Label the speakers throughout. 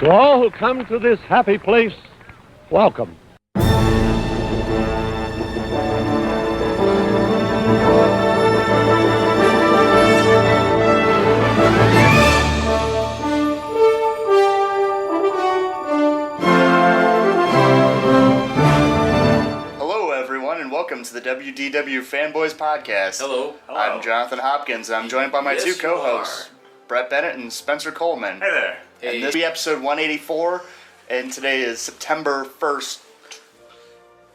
Speaker 1: To all who come to this happy place, welcome.
Speaker 2: Welcome to the WDW Fanboys Podcast.
Speaker 3: Hello.
Speaker 2: I'm Jonathan Hopkins, and I'm joined by my two co-hosts, Brett Bennett and Spencer Coleman.
Speaker 3: Hey there.
Speaker 2: And this will be episode 184, and today is September 1st,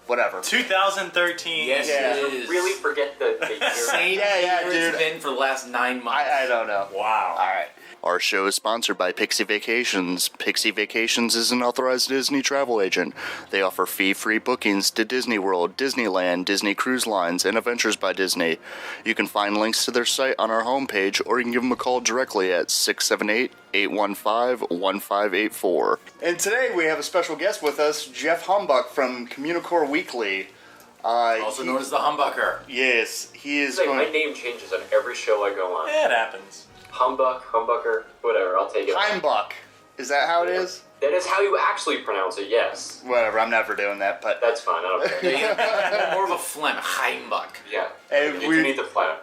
Speaker 2: whatever.
Speaker 3: 2013.
Speaker 4: Yes,
Speaker 2: Yeah.
Speaker 4: it is. Really forget the year.
Speaker 3: Same
Speaker 2: Yeah,
Speaker 3: year
Speaker 2: dude.
Speaker 3: it's been for the last 9 months.
Speaker 2: I don't know.
Speaker 3: Wow.
Speaker 2: All right. Our show is sponsored by Pixie Vacations. Pixie Vacations is an authorized Disney travel agent. They offer fee-free bookings to Disney World, Disneyland, Disney Cruise Lines, and Adventures by Disney. You can find links to their site on our homepage, or you can give them a call directly at 678-815-1584. And today we have a special guest with us, Jeff Heimbuch from Communicore Weekly.
Speaker 3: Also known as the Humbucker.
Speaker 2: Yes, he is
Speaker 4: My
Speaker 2: going...
Speaker 4: name changes on every show I go on.
Speaker 3: Yeah, it happens.
Speaker 4: Humbucker, whatever, I'll take it.
Speaker 2: Heimbuch. Is that how it is?
Speaker 4: That is how you actually pronounce it, yes.
Speaker 2: Whatever, I'm never doing that, but...
Speaker 4: That's fine, I don't care.
Speaker 3: More of a phlegm. Heimbuch.
Speaker 4: Yeah,
Speaker 2: And
Speaker 4: you need the flat.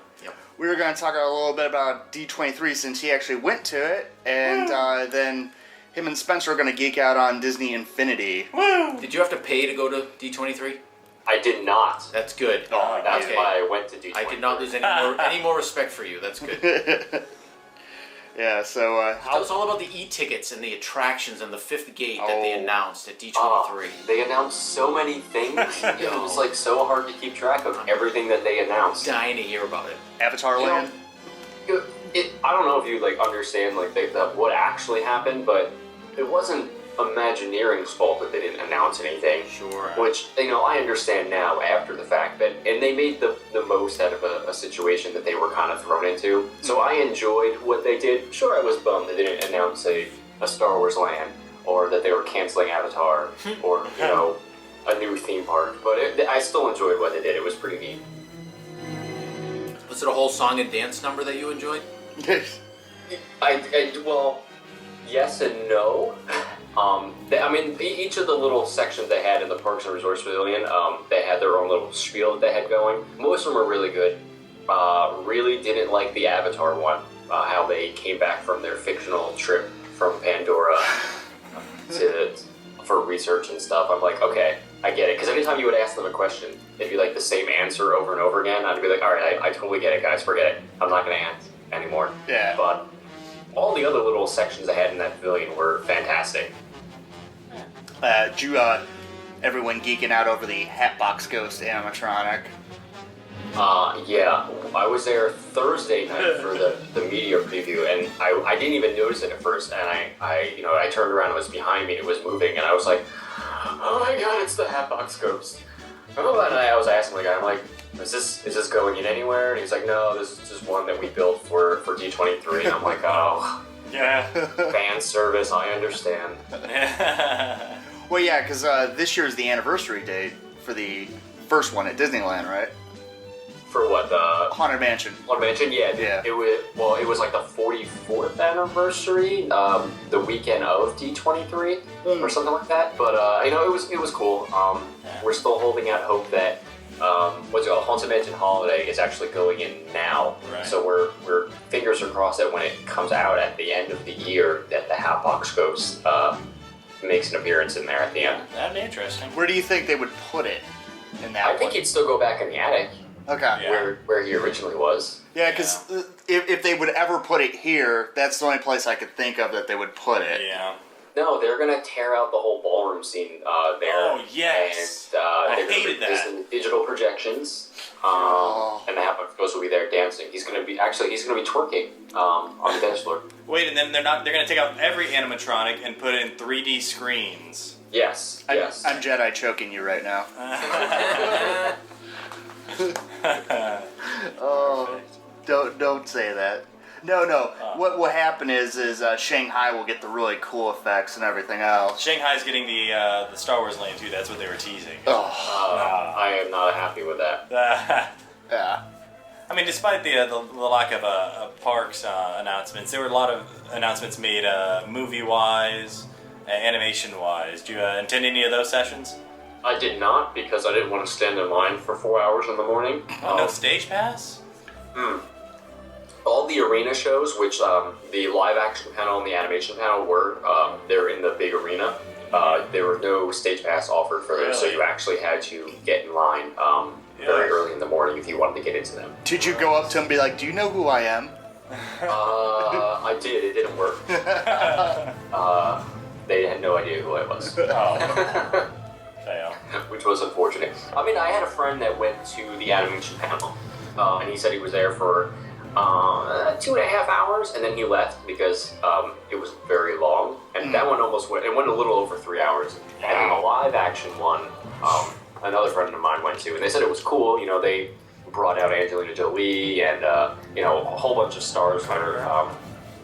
Speaker 2: We were going to talk a little bit about D23 since he actually went to it, and then him and Spencer are going to geek out on Disney Infinity.
Speaker 3: Woo! Did you have to pay to go to D23?
Speaker 4: I did not.
Speaker 3: That's good.
Speaker 4: That's
Speaker 3: okay.
Speaker 4: why I went to D23.
Speaker 3: I did not lose any more respect for you. That's good.
Speaker 2: Yeah, so...
Speaker 3: Tell us all about the e-tickets and the attractions and the fifth gate that they announced at D23.
Speaker 4: They announced so many things. It was like so hard to keep track of everything that they announced.
Speaker 3: Dying to hear about it.
Speaker 2: Avatar Land?
Speaker 4: I don't know if you understand what actually happened, but it wasn't Imagineering's fault that they didn't announce anything.
Speaker 3: Sure.
Speaker 4: Which, I understand now after the fact, and they made the most out of a situation that they were kind of thrown into. So I enjoyed what they did. Sure, I was bummed they didn't announce a Star Wars land, or that they were canceling Avatar, or, a new theme park. But I still enjoyed what they did. It was pretty neat.
Speaker 3: Was it a whole song and dance number that you enjoyed?
Speaker 4: Well, yes and no. Each of the little sections they had in the Parks and Resorts Pavilion, they had their own little spiel that they had going. Most of them are really good. Really didn't like the Avatar one, how they came back from their fictional trip from Pandora for research and stuff. I'm like, okay, I get it. Because anytime you would ask them a question, it'd be like the same answer over and over again. I'd be like, all right, I totally get it, guys. Forget it. I'm not going to ask anymore.
Speaker 2: Yeah.
Speaker 4: But all the other little sections I had in that pavilion were fantastic.
Speaker 2: Everyone geeking out over the Hatbox Ghost animatronic?
Speaker 4: Yeah. I was there Thursday night for the media preview, and I didn't even notice it at first, and I turned around, it was behind me, and it was moving, and I was like, oh my god, it's the Hatbox Ghost. And I was asking the guy, I'm like, is this going in anywhere? And he's like, no, this is just one that we built for D23. And I'm like, oh,
Speaker 3: Yeah.
Speaker 4: fan service, I understand.
Speaker 2: Well, yeah, because this year is the anniversary date for the first one at Disneyland, right?
Speaker 4: For what,
Speaker 2: Haunted Mansion.
Speaker 4: Haunted Mansion? Yeah.
Speaker 2: Yeah.
Speaker 4: It was like the 44th anniversary, the weekend of D23 or something like that. But it was cool. We're still holding out hope that Haunted Mansion Holiday is actually going in now.
Speaker 3: Right.
Speaker 4: So we're fingers are crossed that when it comes out at the end of the year, that the Hatbox Ghost makes an appearance in there at the end.
Speaker 3: That'd be interesting.
Speaker 2: Where do you think they would put it in that
Speaker 4: I
Speaker 2: one?
Speaker 4: think he'd still go back in the attic.
Speaker 2: Okay.
Speaker 3: Yeah.
Speaker 4: Where he originally was.
Speaker 2: Yeah, because if they would ever put it here, that's the only place I could think of that they would put it.
Speaker 3: Yeah.
Speaker 4: No, they're gonna tear out the whole ballroom scene there.
Speaker 3: Oh, yes.
Speaker 4: And
Speaker 3: I
Speaker 4: they're
Speaker 3: hated
Speaker 4: gonna
Speaker 3: that.
Speaker 4: use digital projections. And the Hatbox Ghost will be there dancing. He's gonna be twerking on the dance floor.
Speaker 3: Wait, and then they're gonna take out every animatronic and put in 3D screens.
Speaker 4: Yes. Yes.
Speaker 2: I'm Jedi choking you right now. Oh, don't say that. No. What will happen is Shanghai will get the really cool effects and everything else.
Speaker 3: Shanghai's getting the Star Wars land too. That's what they were teasing.
Speaker 4: I am not happy with that.
Speaker 2: Yeah.
Speaker 3: I mean, despite the lack of parks announcements, there were a lot of announcements made movie-wise.
Speaker 5: animation-wise? Do you attend any of those sessions?
Speaker 4: I did not, because I didn't want to stand in line for 4 hours in the morning.
Speaker 5: Oh, no stage pass?
Speaker 4: All the arena shows, which the live action panel and the animation panel were, they're in the big arena. There were no stage pass offered for those, so you actually had to get in line very early in the morning if you wanted to get into them.
Speaker 2: Did you go up to him and be like, do you know who I am?
Speaker 4: I did. It didn't work. They had no idea who I was.
Speaker 5: Oh. Fail.
Speaker 4: Which was unfortunate. I mean, I had a friend that went to the animation panel, and he said he was there for 2.5 hours, and then he left because it was very long, and that one it went a little over 3 hours. And then the live action one, another friend of mine went to, and they said it was cool. You know, they brought out Angelina Jolie and you know, a whole bunch of stars for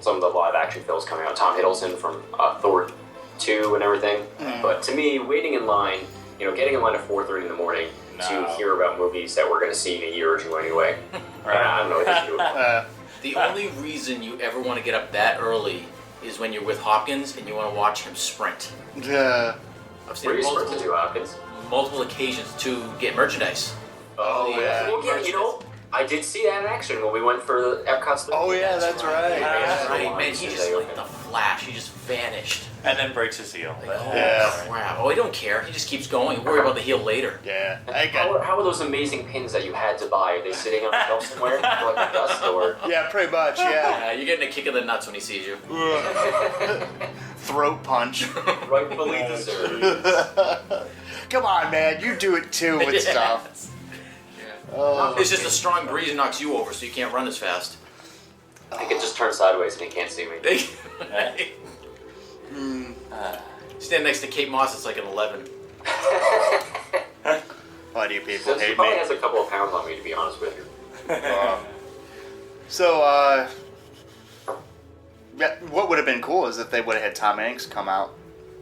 Speaker 4: some of the live action films coming out. Tom Hiddleston from Thor 2 and everything. But to me, waiting in line, you know, getting in line at 4:30 in the morning to hear about movies that we're going to see in a year or two anyway. I don't know what to do.
Speaker 3: The only reason you ever want to get up that early is when you're with Hopkins and you want to watch him sprint.
Speaker 2: Yeah.
Speaker 3: I've seen
Speaker 4: Where you sprinting to, Hopkins?
Speaker 3: multiple occasions to get merchandise.
Speaker 4: Oh, yeah. Well, yeah, you know, I did see that in action when we went for the Epcot's.
Speaker 2: Oh, yeah, that's right.
Speaker 3: Right, man, he just like the Flash. He just vanished.
Speaker 5: And then breaks his heel.
Speaker 3: Like, crap. Oh, he don't care. He just keeps going. He'll worry about the heel later.
Speaker 2: Yeah.
Speaker 4: How are those amazing pins that you had to buy? Are they sitting on the shelf somewhere for like a dust or?
Speaker 2: Yeah, pretty much, yeah.
Speaker 3: You're getting a kick in the nuts when he sees you.
Speaker 2: Throat punch.
Speaker 4: Rightfully deserved.
Speaker 2: Come on, man, you do it too with stuff. Oh.
Speaker 3: It's just a strong breeze knocks you over, so you can't run as fast.
Speaker 4: I can just turn sideways and he can't see me.
Speaker 3: Stand next to Kate Moss, it's like an 11.
Speaker 2: Why do you people
Speaker 4: She
Speaker 2: hate
Speaker 4: probably
Speaker 2: me?
Speaker 4: has a couple of pounds on me, to be honest with you.
Speaker 2: So, what would have been cool is if they would have had Tom Hanks come out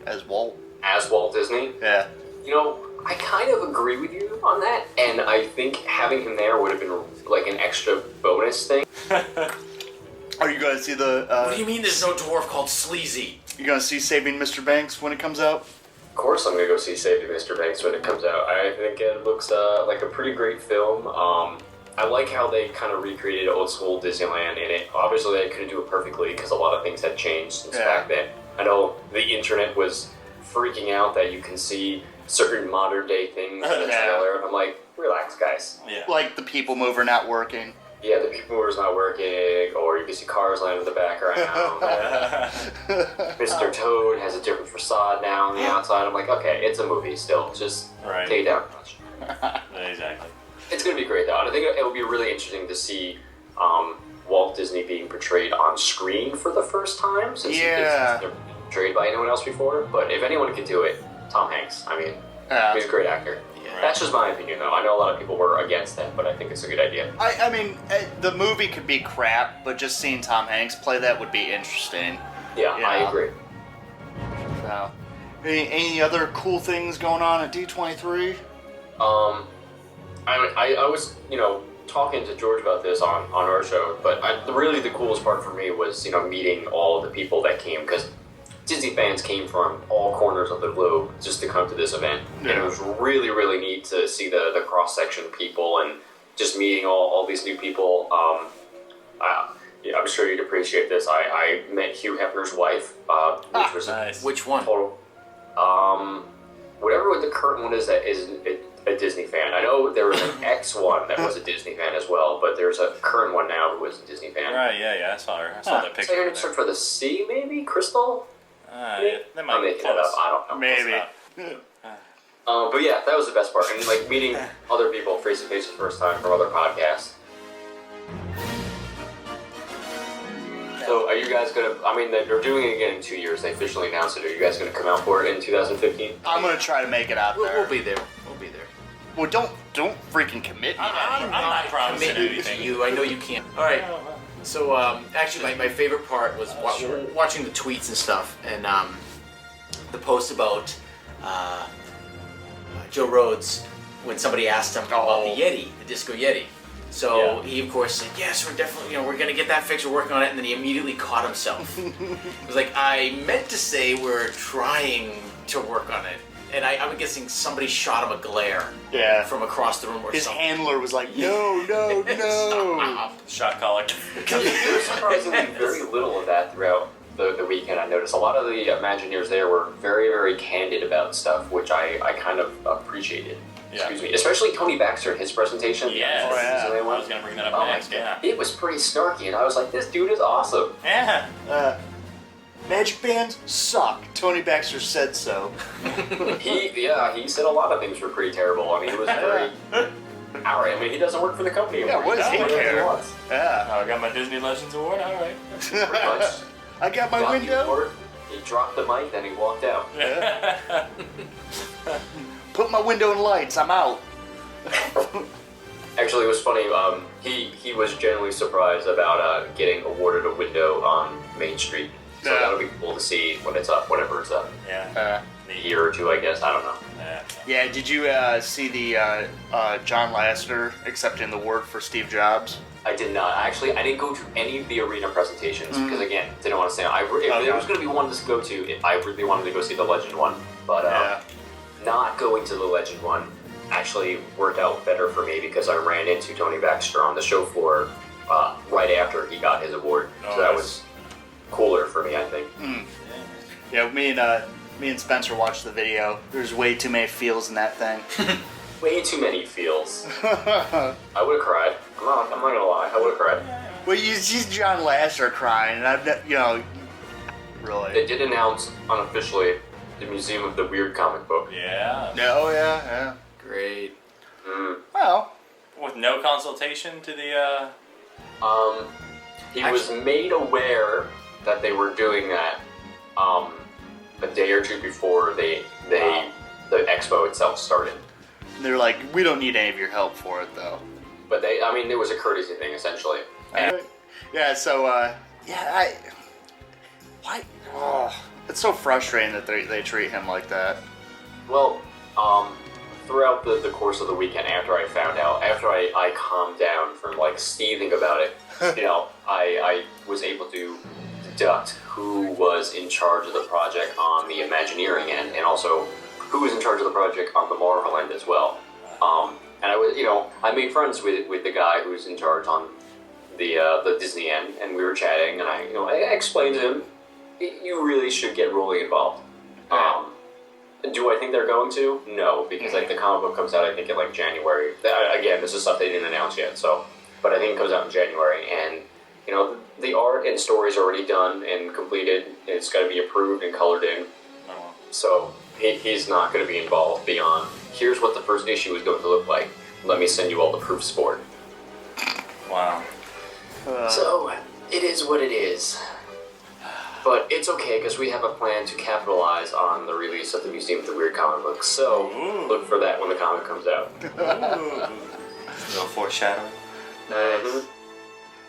Speaker 2: as Walt.
Speaker 4: As Walt Disney?
Speaker 2: Yeah.
Speaker 4: You know, I kind of agree with you on that, and I think having him there would have been like an extra bonus thing.
Speaker 2: Are you going to see the...
Speaker 3: What do you mean there's no dwarf called Sleazy?
Speaker 2: You going to see Saving Mr. Banks when it comes out?
Speaker 4: Of course I'm going to go see Saving Mr. Banks when it comes out. I think it looks like a pretty great film. I like how they kind of recreated old school Disneyland in it. Obviously they couldn't do it perfectly because a lot of things had changed since back then. I know the internet was freaking out that you can see certain modern day things in the trailer, and I'm like, relax guys.
Speaker 2: Yeah. Like the people mover not working.
Speaker 4: Yeah, the people mover's not working, or you can see cars land in the background. Mr. Toad has a different facade now on the outside. I'm like, okay, it's a movie still. Just take it down a notch.
Speaker 5: Exactly.
Speaker 4: It's going to be great, though. And I think it will be really interesting to see Walt Disney being portrayed on screen for the first time, since he's never been portrayed by anyone else before. But if anyone can do it, Tom Hanks. I mean, he's a great actor. That's just my opinion, though. I know a lot of people were against that, but I think it's a good idea.
Speaker 2: I mean, the movie could be crap, but just seeing Tom Hanks play that would be interesting.
Speaker 4: Yeah, I agree.
Speaker 2: So, any other cool things going on at D23?
Speaker 4: I was, talking to George about this on our show, but really the coolest part for me was, meeting all the people that came, because Disney fans came from all corners of the globe just to come to this event. Yeah. And it was really, really neat to see the cross-section of people and just meeting all these new people. I'm sure you'd appreciate this. I met Hugh Hefner's wife, which was
Speaker 5: nice.
Speaker 3: Which one?
Speaker 4: Total. Whatever the current one is that is a Disney fan. I know there was an ex one that was a Disney fan as well, but there's a current one now who is a Disney fan.
Speaker 5: Right, yeah, I saw her. I saw that picture.
Speaker 4: So you're going to search for the C, maybe? Crystal?
Speaker 5: They might
Speaker 4: I'm making that up. I don't know.
Speaker 2: Maybe.
Speaker 4: But yeah, that was the best part. And meeting other people face to face for the first time from other podcasts. So are you guys going to, they're doing it again in 2 years. They officially announced it. Are you guys going to come out for it in 2015?
Speaker 2: I'm going to try to make it out there.
Speaker 3: We'll be there.
Speaker 2: Well, don't freaking commit me.
Speaker 3: I'm not promising anything to you. I know you can't. All right. So, actually, my favorite part was watching the tweets and stuff, and the post about Joe Rhodes when somebody asked him about the Yeti, the Disco Yeti. So he, of course, said, yes, we're definitely, we're going to get that fixed, we're working on it, and then he immediately caught himself. It was like, I meant to say we're trying to work on it. And I'm guessing somebody shot him a glare from across the room or
Speaker 2: His
Speaker 3: something.
Speaker 2: handler was like, no.
Speaker 5: Shot caller.
Speaker 4: There was surprisingly very little of that throughout the weekend. I noticed a lot of the Imagineers there were very, very candid about stuff, which I kind of appreciated.
Speaker 5: Yeah.
Speaker 4: Excuse me. Especially Tony Baxter in his presentation.
Speaker 5: Yeah.
Speaker 4: I
Speaker 5: I was going to bring that up next. Yeah.
Speaker 4: It was pretty snarky, and I was like, this dude is awesome.
Speaker 5: Yeah.
Speaker 2: Magic bands suck. Tony Baxter said so.
Speaker 4: He said a lot of things were pretty terrible. I mean, it was very... Alright, I mean, he doesn't work for the company anymore.
Speaker 2: Yeah, what does he
Speaker 4: does whatever
Speaker 2: care?
Speaker 4: wants.
Speaker 2: Yeah.
Speaker 5: I got my Disney Legends Award. All right.
Speaker 4: Pretty much.
Speaker 2: I got my
Speaker 4: Got the
Speaker 2: window.
Speaker 4: award, he dropped the mic, then he walked out.
Speaker 2: Put my window in lights. I'm out.
Speaker 4: Actually, it was funny. He was genuinely surprised about getting awarded a window on Main Street. So
Speaker 2: Yeah.
Speaker 4: that'll be cool to see when it's up, whenever it's up.
Speaker 5: Yeah.
Speaker 4: A year or two, I guess. I don't know.
Speaker 5: Yeah.
Speaker 2: Yeah, did you see the John Lasseter accepting the award for Steve Jobs?
Speaker 4: I did not. Actually, I didn't go to any of the arena presentations because, again, didn't want to say. If there was going to be one to go to, I really wanted to go see the Legend one. But not going to the Legend one actually worked out better for me because I ran into Tony Baxter on the show floor right after he got his award. So that was cooler for me, I think.
Speaker 2: Yeah, me and Spencer watched the video. There's way too many feels in that thing.
Speaker 4: Way too many feels. I would have cried. I'm not gonna lie. I would have cried.
Speaker 2: Well, you see John Lasseter crying, and I've really.
Speaker 4: They did announce unofficially the Museum of the Weird comic book.
Speaker 5: Yeah.
Speaker 2: No, yeah.
Speaker 3: Great.
Speaker 2: Well,
Speaker 5: With no consultation to the.
Speaker 4: He was made aware that they were doing that a day or two before the expo itself started.
Speaker 2: they're like, we don't need any of your help for it, though.
Speaker 4: But it was a courtesy thing essentially. And
Speaker 2: Yeah, so, why? Oh, it's so frustrating that they treat him like that.
Speaker 4: well, throughout the course of the weekend, after I calmed down from like seething about it, I was able to deduct who was in charge of the project on the Imagineering end, and also who was in charge of the project on the Marvel end as well. And I was, I made friends with the guy who was in charge on the Disney end, and we were chatting, and I explained to him, you really should get Rolly involved. Do I think they're going to? No, because the comic book comes out, I think, in January. Again, this is stuff they didn't announce yet, but I think it comes out in January, and the art and story's already done and completed. And it's got to be approved and colored in.
Speaker 5: Oh.
Speaker 4: So he's not going to be involved beyond, here's what the first issue is going to look like. Let me send you all the proofs for it.
Speaker 5: Wow.
Speaker 4: So it is what it is. But it's okay, because we have a plan to capitalize on the release of the Museum of the Weird comic book. So look for that when the comic comes out.
Speaker 5: Ooh. Little foreshadowing.
Speaker 4: Mhm.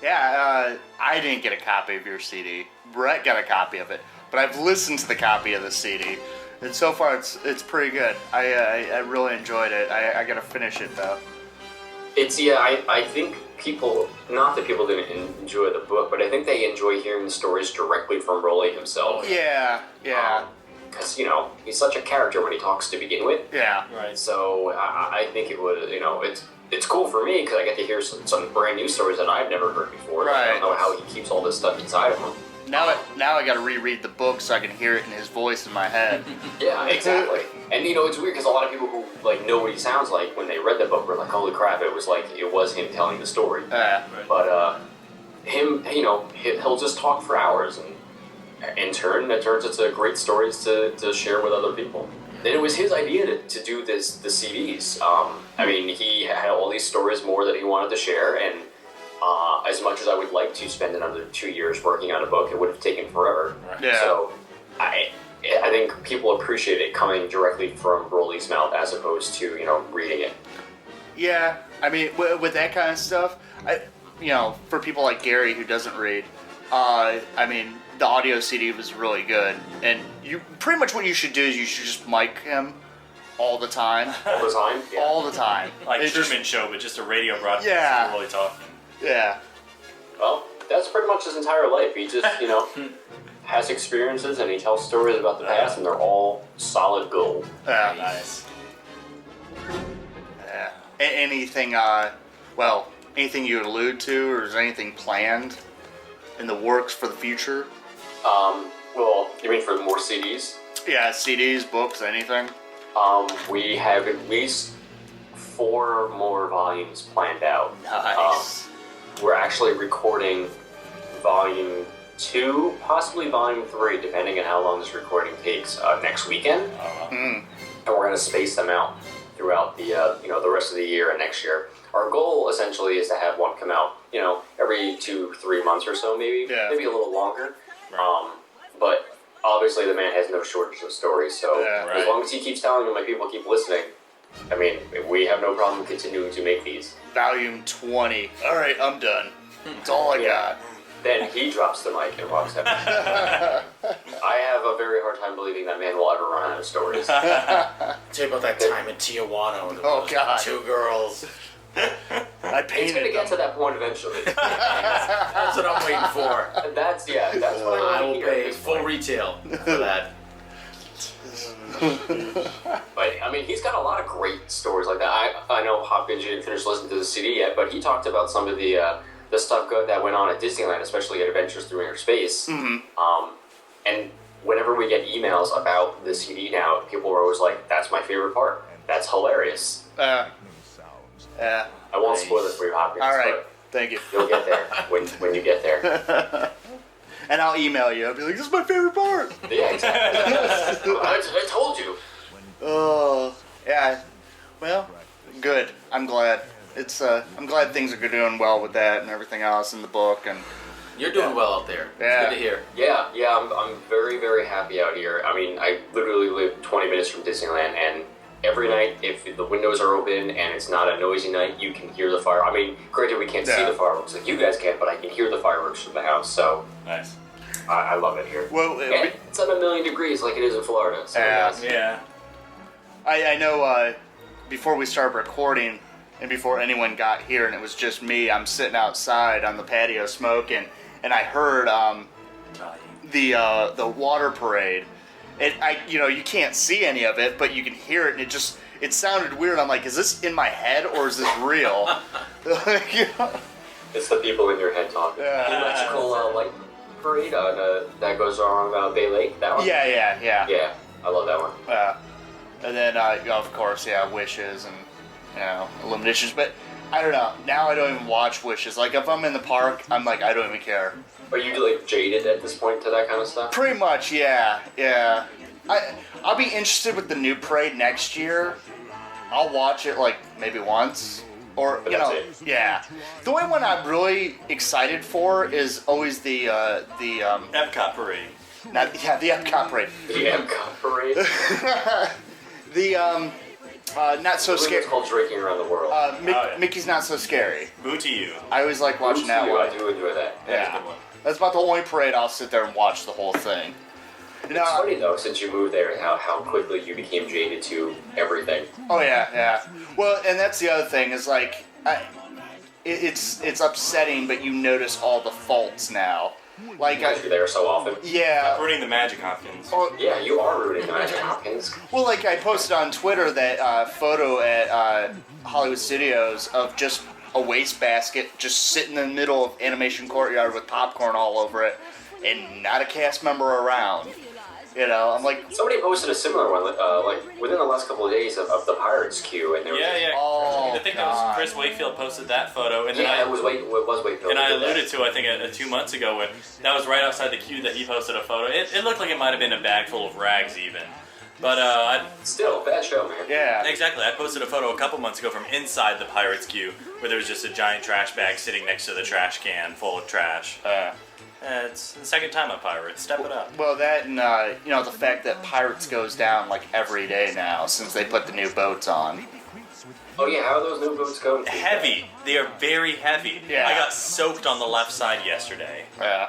Speaker 2: Yeah, I didn't get a copy of your CD. Brett got a copy of it, but I've listened to the copy of the CD, and so far it's pretty good. I really enjoyed it. I gotta finish it though.
Speaker 4: I think not that people didn't enjoy the book, but I think they enjoy hearing the stories directly from Rolly himself.
Speaker 2: Yeah.
Speaker 4: Because, he's such a character when he talks to begin with.
Speaker 2: Yeah.
Speaker 5: Right.
Speaker 4: So I think it would, it's cool for me because I get to hear some brand new stories that I've never heard before.
Speaker 2: Right.
Speaker 4: I don't know how he keeps all this stuff inside of him.
Speaker 2: Now I gotta reread the book so I can hear it in his voice in my head.
Speaker 4: Yeah, exactly. And it's weird because a lot of people who know what he sounds like when they read the book were like, "Holy crap!" It was him telling the story. But him, he'll just talk for hours, and in turn, it turns into great stories to share with other people. And it was his idea to do the CDs. He had all these stories more that he wanted to share, and as much as I would like to spend another 2 years working on a book, it would have taken forever.
Speaker 2: Yeah.
Speaker 4: So I think people appreciate it coming directly from Broly's mouth as opposed to reading it.
Speaker 2: Yeah, with that kind of stuff, for people like Gary who doesn't read, the audio CD was really good, and you pretty much what you should do is you should just mic him, all the time.
Speaker 4: All the time? Yeah.
Speaker 2: All the time.
Speaker 5: Like
Speaker 2: It's
Speaker 5: Truman Show, but just a radio broadcast.
Speaker 2: Yeah.
Speaker 5: Really talking.
Speaker 2: Yeah.
Speaker 4: Well, that's pretty much his entire life. He just, has experiences and he tells stories about the past, and they're all solid gold.
Speaker 2: Yeah.
Speaker 5: Nice.
Speaker 2: Yeah. Anything, anything you allude to, or is there anything planned in the works for the future?
Speaker 4: Well, you mean for more CDs?
Speaker 2: Yeah, CDs, books, anything?
Speaker 4: We have at least 4 more volumes planned out.
Speaker 2: Nice.
Speaker 4: We're actually recording volume 2, possibly volume 3, depending on how long this recording takes, next weekend. And we're going to space them out throughout the the rest of the year and next year. Our goal essentially is to have one come out, every 2-3 months or so, maybe a little longer. But obviously the man has no shortage of stories, so as long as he keeps telling them, my people keep listening, I mean, we have no problem continuing to make these.
Speaker 2: Volume 20. All right, I'm done. That's all I got.
Speaker 4: Then he drops the mic and walks out. I have a very hard time believing that man will ever run out of stories.
Speaker 3: Tell you about that time in Tijuana with those
Speaker 2: God.
Speaker 3: 2 girls.
Speaker 2: I
Speaker 4: It's
Speaker 2: painted
Speaker 4: going to get
Speaker 2: them.
Speaker 4: to that point eventually.
Speaker 3: That's what I'm waiting for.
Speaker 4: That's what
Speaker 3: I
Speaker 4: I
Speaker 3: will
Speaker 4: want to hear at
Speaker 3: pay
Speaker 4: this
Speaker 3: full
Speaker 4: point.
Speaker 3: retail for that.
Speaker 4: But I mean, he's got a lot of great stories like that. I know Hopkins didn't finish listening to the CD yet, but he talked about some of the stuff that went on at Disneyland, especially at Adventures Through Inner Space. And whenever we get emails about the CD now, people are always like, "That's my favorite part. That's hilarious."
Speaker 2: Yeah.
Speaker 4: I won't spoil it for you, Hopkins.
Speaker 2: All right.
Speaker 4: But
Speaker 2: Thank you.
Speaker 4: you'll get there when you get there.
Speaker 2: And I'll email you. I'll be like, this is my favorite part.
Speaker 4: Yeah, exactly. I told you.
Speaker 2: Oh, yeah. Well, good. I'm glad. I'm glad things are doing well with that and everything else in the book. And
Speaker 3: You're doing well out there.
Speaker 2: Yeah.
Speaker 3: It's good to hear.
Speaker 4: Yeah, I'm very, very happy out here. I mean, I literally live 20 minutes from Disneyland, and every night, if the windows are open and it's not a noisy night, you can hear the fire. I mean, granted, we can't see the fireworks like you guys can, but I can hear the fireworks from the house, so
Speaker 5: Nice.
Speaker 4: I love it here.
Speaker 2: well,
Speaker 4: And it's at 1,000,000 degrees like it is in Florida. So yes.
Speaker 5: Yeah.
Speaker 2: I know before we started recording and before anyone got here and it was just me, I'm sitting outside on the patio smoking, and I heard the water parade. And you can't see any of it, but you can hear it, and it sounded weird. I'm like, is this in my head or is this real?
Speaker 4: It's the people in your head talking.
Speaker 2: Yeah.
Speaker 4: The electrical light parade that goes along Bay Lake, that one?
Speaker 2: Yeah.
Speaker 4: Yeah, I love that one.
Speaker 2: And then, of course, Wishes and, Illuminations. But I don't know. Now I don't even watch Wishes. Like, if I'm in the park, I'm like, I don't even care.
Speaker 4: Are you like jaded at this point to that kind of stuff?
Speaker 2: Pretty much, yeah. I'll be interested with the new parade next year. I'll watch it, like, maybe once. Or,
Speaker 4: But that's it.
Speaker 2: yeah. The only one I'm really excited for is always the
Speaker 5: Epcot parade.
Speaker 2: the Epcot parade.
Speaker 4: The Epcot parade?
Speaker 2: Not so
Speaker 4: I believe
Speaker 2: scary.
Speaker 4: it's called Drinking Around the World.
Speaker 5: yeah.
Speaker 2: Mickey's Not So Scary.
Speaker 5: Boo to you.
Speaker 2: I always like watching that
Speaker 4: Ooh,
Speaker 2: one.
Speaker 4: I do enjoy that.
Speaker 2: Yeah.
Speaker 5: Good one.
Speaker 2: That's about the only parade I'll sit there and watch the whole thing.
Speaker 4: It's funny though, since you moved there, how quickly you became jaded to everything.
Speaker 2: Oh yeah. Well, and that's the other thing is like, it's upsetting, but you notice all the faults now. Like,
Speaker 4: Because you're there so often.
Speaker 2: yeah.
Speaker 5: Ruining the Magic Hopkins.
Speaker 2: Oh,
Speaker 4: Yeah, you are rooting Magic Hopkins.
Speaker 2: well, like I posted on Twitter that photo at Hollywood Studios of just a wastebasket just sitting in the middle of Animation Courtyard with popcorn all over it, and not a cast member around. I'm like,
Speaker 4: Somebody posted a similar one, like within the last couple of days of the Pirates queue, and there was
Speaker 5: Yeah.
Speaker 2: oh,
Speaker 5: I think that was Chris Wakefield posted that photo, and then
Speaker 4: Yeah, it was Wakefield.
Speaker 5: And I
Speaker 4: who did that.
Speaker 5: alluded to, I think, 2 months ago when that was right outside the queue that he posted a photo. It looked like it might have been a bag full of rags even. But
Speaker 4: Still, bad show, man.
Speaker 2: yeah.
Speaker 5: exactly, I posted a photo a couple months ago from inside the Pirates queue where there was just a giant trash bag sitting next to the trash can full of trash. It's the second time on Pirates. Step it up.
Speaker 2: Well, that and the fact that Pirates goes down like every day now since they put the new boats on.
Speaker 4: Oh yeah, how are those new boats going?
Speaker 5: Heavy. They are very heavy.
Speaker 2: Yeah.
Speaker 5: I got soaked on the left side yesterday.
Speaker 2: Yeah.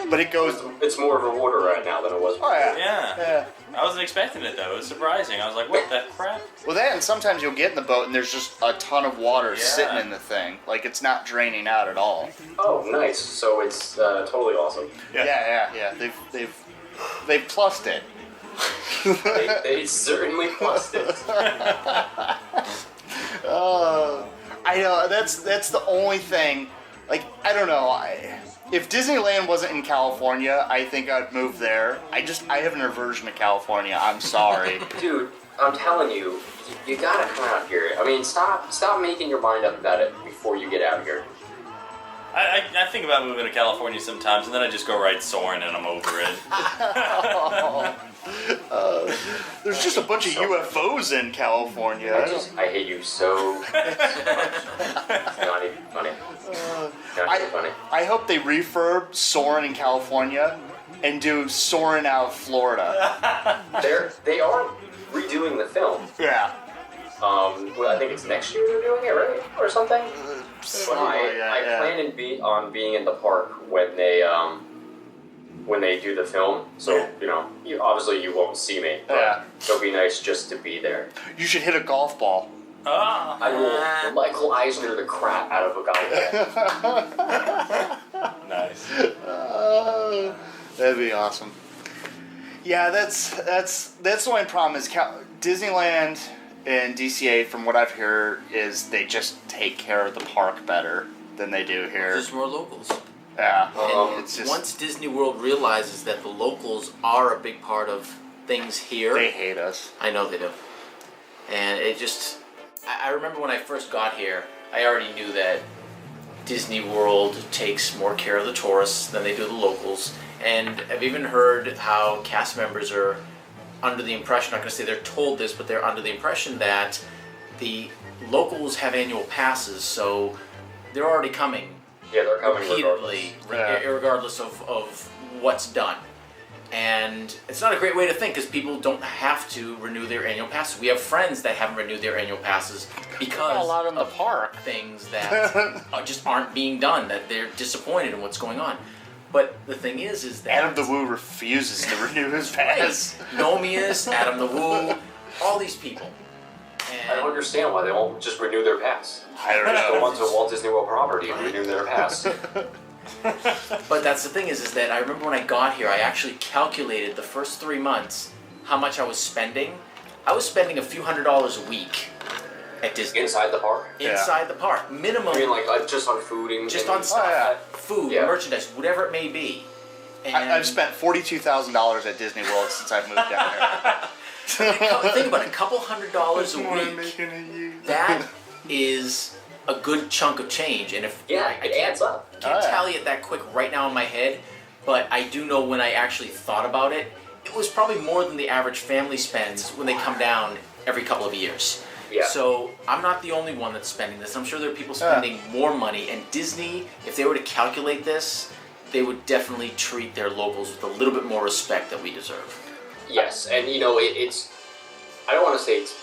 Speaker 2: But it goes.
Speaker 4: It's more of a water ride now than it was.
Speaker 2: Oh yeah.
Speaker 5: Yeah. I wasn't expecting it though. It was surprising. I was like, what the crap?
Speaker 2: Well, that and sometimes you'll get in the boat and there's just a ton of water sitting in the thing. Like it's not draining out at all.
Speaker 4: Oh, nice. So it's totally awesome.
Speaker 2: Yeah. They've plussed it.
Speaker 4: They certainly plussed it.
Speaker 2: I know that's the only thing. Like I don't know. If Disneyland wasn't in California, I think I'd move there. I have an aversion to California. I'm sorry.
Speaker 4: Dude, I'm telling you, you gotta come out here. I mean, stop making your mind up about it before you get out here.
Speaker 5: I think about moving to California sometimes, and then I just go ride Soarin' and I'm over it.
Speaker 2: There's just a bunch of UFOs in California.
Speaker 4: I hate you so much. Not even funny. Not even funny.
Speaker 2: I hope they refurb Soarin' in California and do Soarin' out Florida.
Speaker 4: They are redoing the film.
Speaker 2: Yeah.
Speaker 4: Well, I think it's next year they're doing it, right? Or something? I plan on being in the park when they do the film. So, obviously you won't see me. But it'll be nice just to be there.
Speaker 2: You should hit a golf ball.
Speaker 4: I will Michael Eisner the crap out of a golf ball.
Speaker 5: Nice.
Speaker 2: That'd be awesome. Yeah, that's the only problem is Disneyland and DCA, from what I've heard, is they just take care of the park better than they do here.
Speaker 3: There's more locals.
Speaker 2: Yeah.
Speaker 3: And
Speaker 2: it's just,
Speaker 3: once Disney World realizes that the locals are a big part of things here,
Speaker 2: they hate us.
Speaker 3: I know they do. And it just, I remember when I first got here, I already knew that Disney World takes more care of the tourists than they do the locals. And I've even heard how cast members are under the impression, I'm not going to say they're told this, but they're under the impression that the locals have annual passes, so they're already coming.
Speaker 4: Yeah, they're coming
Speaker 3: repeatedly, regardless of what's done. And it's not a great way to think, because people don't have to renew their annual passes. We have friends that haven't renewed their annual passes because
Speaker 2: a lot in the park.
Speaker 3: Things that just aren't being done, that they're disappointed in what's going on. But the thing is that
Speaker 2: Adam the Woo refuses to renew his pass.
Speaker 3: Nomius, Adam the Woo, all these people. And
Speaker 4: I don't understand why they won't just renew their pass.
Speaker 2: I don't know.
Speaker 4: Go onto Walt Disney World property and renew their pass.
Speaker 3: But that's the thing is that I remember when I got here, I actually calculated the first 3 months how much I was spending. I was spending a few $100s a week at Disney.
Speaker 4: Inside the park?
Speaker 3: Inside the park. Minimum.
Speaker 4: I mean, like, just on food and...
Speaker 3: Just on stuff. Food,
Speaker 4: Yeah.
Speaker 3: merchandise, whatever it may be. And
Speaker 2: I've spent $42,000 at Disney World since I've moved down here.
Speaker 3: think about it, a couple $100s a week. That is a good chunk of change. And if
Speaker 4: Yeah,
Speaker 3: I
Speaker 4: it adds up.
Speaker 3: can't tally it that quick right now in my head, but I do know when I actually thought about it, it was probably more than the average family spends when they come down every couple of years.
Speaker 4: Yeah.
Speaker 3: So I'm not the only one that's spending this. I'm sure there are people spending more money. And Disney, if they were to calculate this, they would definitely treat their locals with a little bit more respect that we deserve.
Speaker 4: Yes, and it's... I don't want to say it's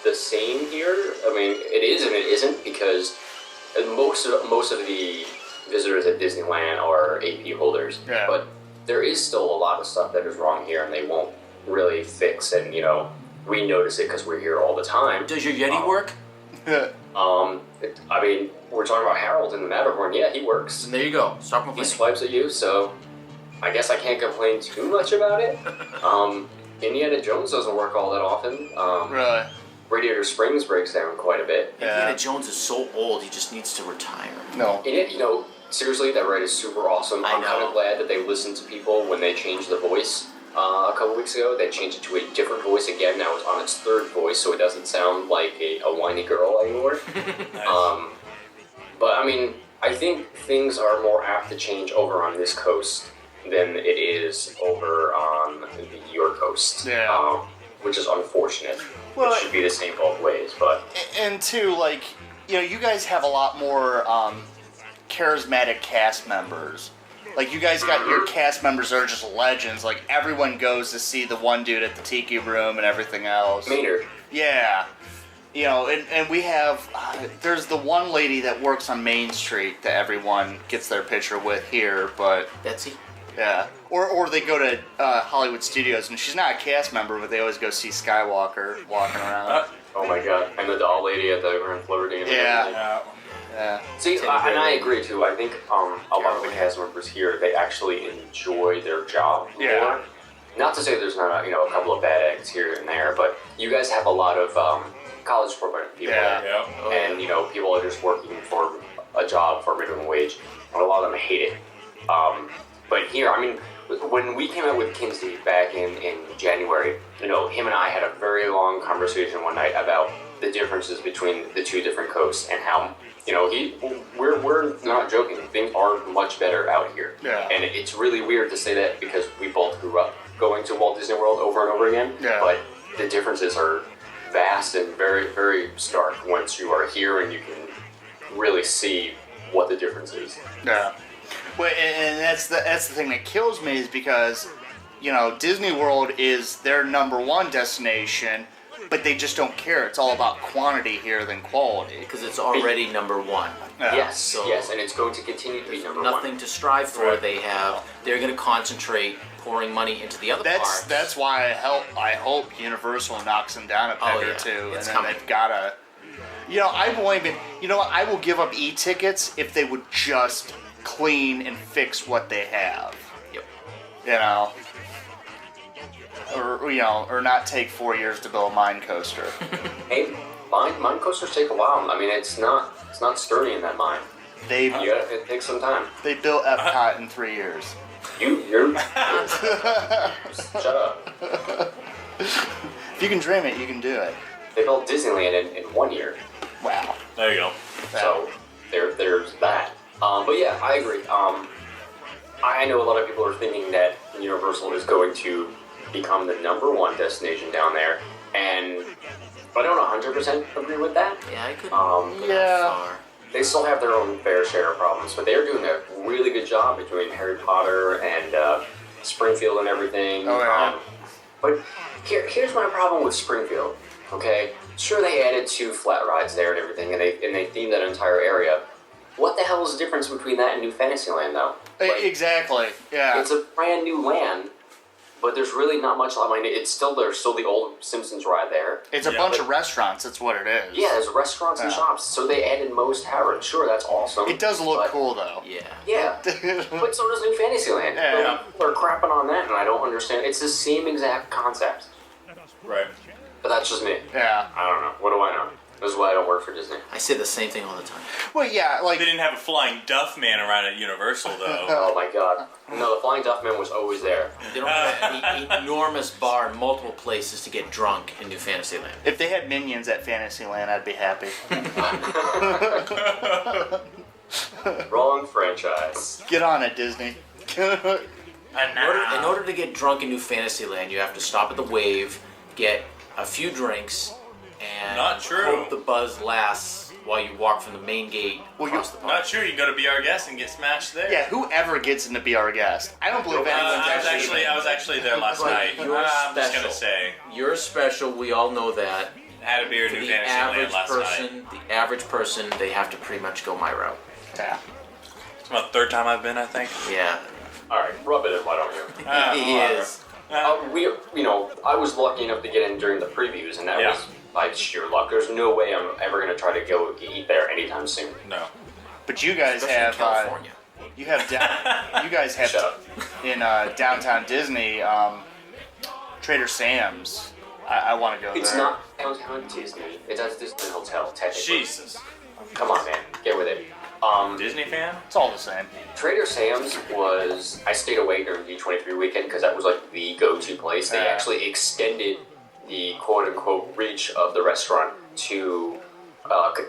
Speaker 4: the same here. I mean, it is and it isn't, because most of the visitors at Disneyland are AP holders.
Speaker 2: Yeah.
Speaker 4: But there is still a lot of stuff that is wrong here, and they won't really fix. And, we notice it because we're here all the time.
Speaker 3: Does your Yeti work?
Speaker 4: I mean, we're talking about Harold in the Matterhorn. Yeah, he works.
Speaker 3: And there you go. Stop
Speaker 4: He
Speaker 3: complaining.
Speaker 4: swipes at you, so I guess I can't complain too much about it. Indiana Jones doesn't work all that often.
Speaker 2: Really?
Speaker 4: Radiator Springs breaks down quite a bit.
Speaker 3: Indiana Jones is so old, he just needs to retire.
Speaker 2: No.
Speaker 4: And seriously, that ride is super awesome. I'm kind of glad that they listened to people when they changed the voice. A couple weeks ago, they changed it to a different voice again. Now it's on its third voice, so it doesn't sound like a whiny girl anymore.
Speaker 5: Nice.
Speaker 4: But I mean, I think things are more apt to change over on this coast than it is over on your coast.
Speaker 2: Yeah.
Speaker 4: Which is unfortunate.
Speaker 2: Well,
Speaker 4: it should be the same both ways, but...
Speaker 2: And two, you guys have a lot more charismatic cast members. Like, you guys got your cast members that are just legends. Like, everyone goes to see the one dude at the Tiki Room and everything else.
Speaker 4: Maynard.
Speaker 2: Yeah. And we have... there's the one lady that works on Main Street that everyone gets their picture with here, but...
Speaker 3: Betsy?
Speaker 2: Yeah. Or they go to Hollywood Studios, and she's not a cast member, but they always go see Skywalker walking around.
Speaker 4: Oh my god. And the doll lady at the Grand Floridian.
Speaker 2: Yeah.
Speaker 4: See, and I agree too. I think a lot of the cast members here, they actually enjoy their job more. Not to say there's not a couple of bad eggs here and there, but you guys have a lot of college program people, and people are just working for a job for minimum wage, and a lot of them hate it. But here, I mean, when we came out with Kinsey back in January, him and I had a very long conversation one night about the differences between the two different coasts and how, we're not joking, things are much better out here. Yeah. And it's really weird to say that because we both grew up going to Walt Disney World over and over again. Yeah. But the differences are vast and very, very stark once you are here and you can really see what the difference is.
Speaker 2: Yeah. Well, and that's the thing that kills me is because, Disney World is their number one destination, but they just don't care. It's all about quantity here than quality.
Speaker 3: Because it's already number one.
Speaker 4: Yes, and it's going to continue to be number one.
Speaker 3: Nothing to strive for. Right. They're going to concentrate pouring money into the other parts.
Speaker 2: That's why I hope Universal knocks them down a peg or two, and then they've got to. I won't even. I will give up e-tickets if they would just clean and fix what they have. Yep. Or not take 4 years to build a mine coaster.
Speaker 4: Hey, mine coasters take a while. I mean, it's not sturdy in that mine. It takes some time.
Speaker 2: They built Epcot in 3 years.
Speaker 4: You're shut up.
Speaker 2: If you can dream it, you can do it.
Speaker 4: They built Disneyland in 1 year.
Speaker 2: Wow.
Speaker 5: There you go.
Speaker 4: So there's that. But yeah, I agree. I know a lot of people are thinking that Universal is going to become the number one destination down there, and I don't 100% agree with that.
Speaker 3: Yeah, I couldn't go that far.
Speaker 4: They still have their own fair share of problems, but they're doing a really good job between Harry Potter and Springfield and everything.
Speaker 2: Oh, yeah.
Speaker 4: But here's my problem with Springfield, okay? Sure, they added 2 flat rides there and everything, and they themed that entire area. What the hell is the difference between that and New Fantasyland, though?
Speaker 2: Exactly, yeah.
Speaker 4: It's a brand new land, but there's really not much. I mean, there's still the old Simpsons ride there.
Speaker 2: It's a bunch of restaurants, that's what it is.
Speaker 4: Yeah, there's restaurants and shops, so they added Moe's Tavern. Sure, that's awesome.
Speaker 2: It does look cool, though.
Speaker 4: Yeah, but so does New Fantasyland.
Speaker 2: Yeah.
Speaker 4: We're crapping on that, and I don't understand. It's the same exact concept.
Speaker 5: Right.
Speaker 4: But that's just me.
Speaker 2: Yeah.
Speaker 4: I don't know. What do I know? This is why I don't work for Disney.
Speaker 3: I say the same thing all the time.
Speaker 2: Well, yeah,
Speaker 5: They didn't have a flying Duff Man around at Universal, though.
Speaker 4: Oh my god. No, the Flying Duff Man was always there.
Speaker 3: They don't have an enormous bar in multiple places to get drunk in New Fantasyland.
Speaker 2: If they had Minions at Fantasyland, I'd be happy.
Speaker 4: Wrong franchise.
Speaker 2: Get on it, Disney.
Speaker 3: In order to get drunk in New Fantasyland, you have to stop at the Wave, get a few drinks, and
Speaker 5: Not true.
Speaker 3: hope the buzz lasts while you walk from the main gate across the park.
Speaker 5: Not sure. You can go to Be Our Guest and get smashed there.
Speaker 2: Yeah, whoever gets in to Be Our Guest? I don't believe anyone's
Speaker 5: I was actually there last night. I'm just gonna say
Speaker 3: You're special. We all know that.
Speaker 5: Had a beer in New Fantasyland last night.
Speaker 3: The average person, they have to pretty much go my route.
Speaker 2: Yeah.
Speaker 5: It's about the 3rd time I've been, I think.
Speaker 3: Yeah.
Speaker 4: All right, rub it in. Why don't you?
Speaker 3: He is.
Speaker 4: I was lucky enough to get in during the previews, and that was by sheer luck. There's no way I'm ever going to try to go eat there anytime soon.
Speaker 5: No.
Speaker 2: But you guys
Speaker 3: Especially
Speaker 2: have
Speaker 3: in California.
Speaker 2: you guys have
Speaker 4: Shut up.
Speaker 2: in downtown Disney, Trader Sam's. I want to go there.
Speaker 4: It's not downtown Disney. It's at Disney Hotel, technically.
Speaker 5: Jesus.
Speaker 4: Come on, man. Get with it.
Speaker 5: Disney fan?
Speaker 2: It's all the same.
Speaker 4: Trader Sam's was... I stayed away during D23 weekend because that was like the go-to place. They actually extended the quote-unquote reach of the restaurant to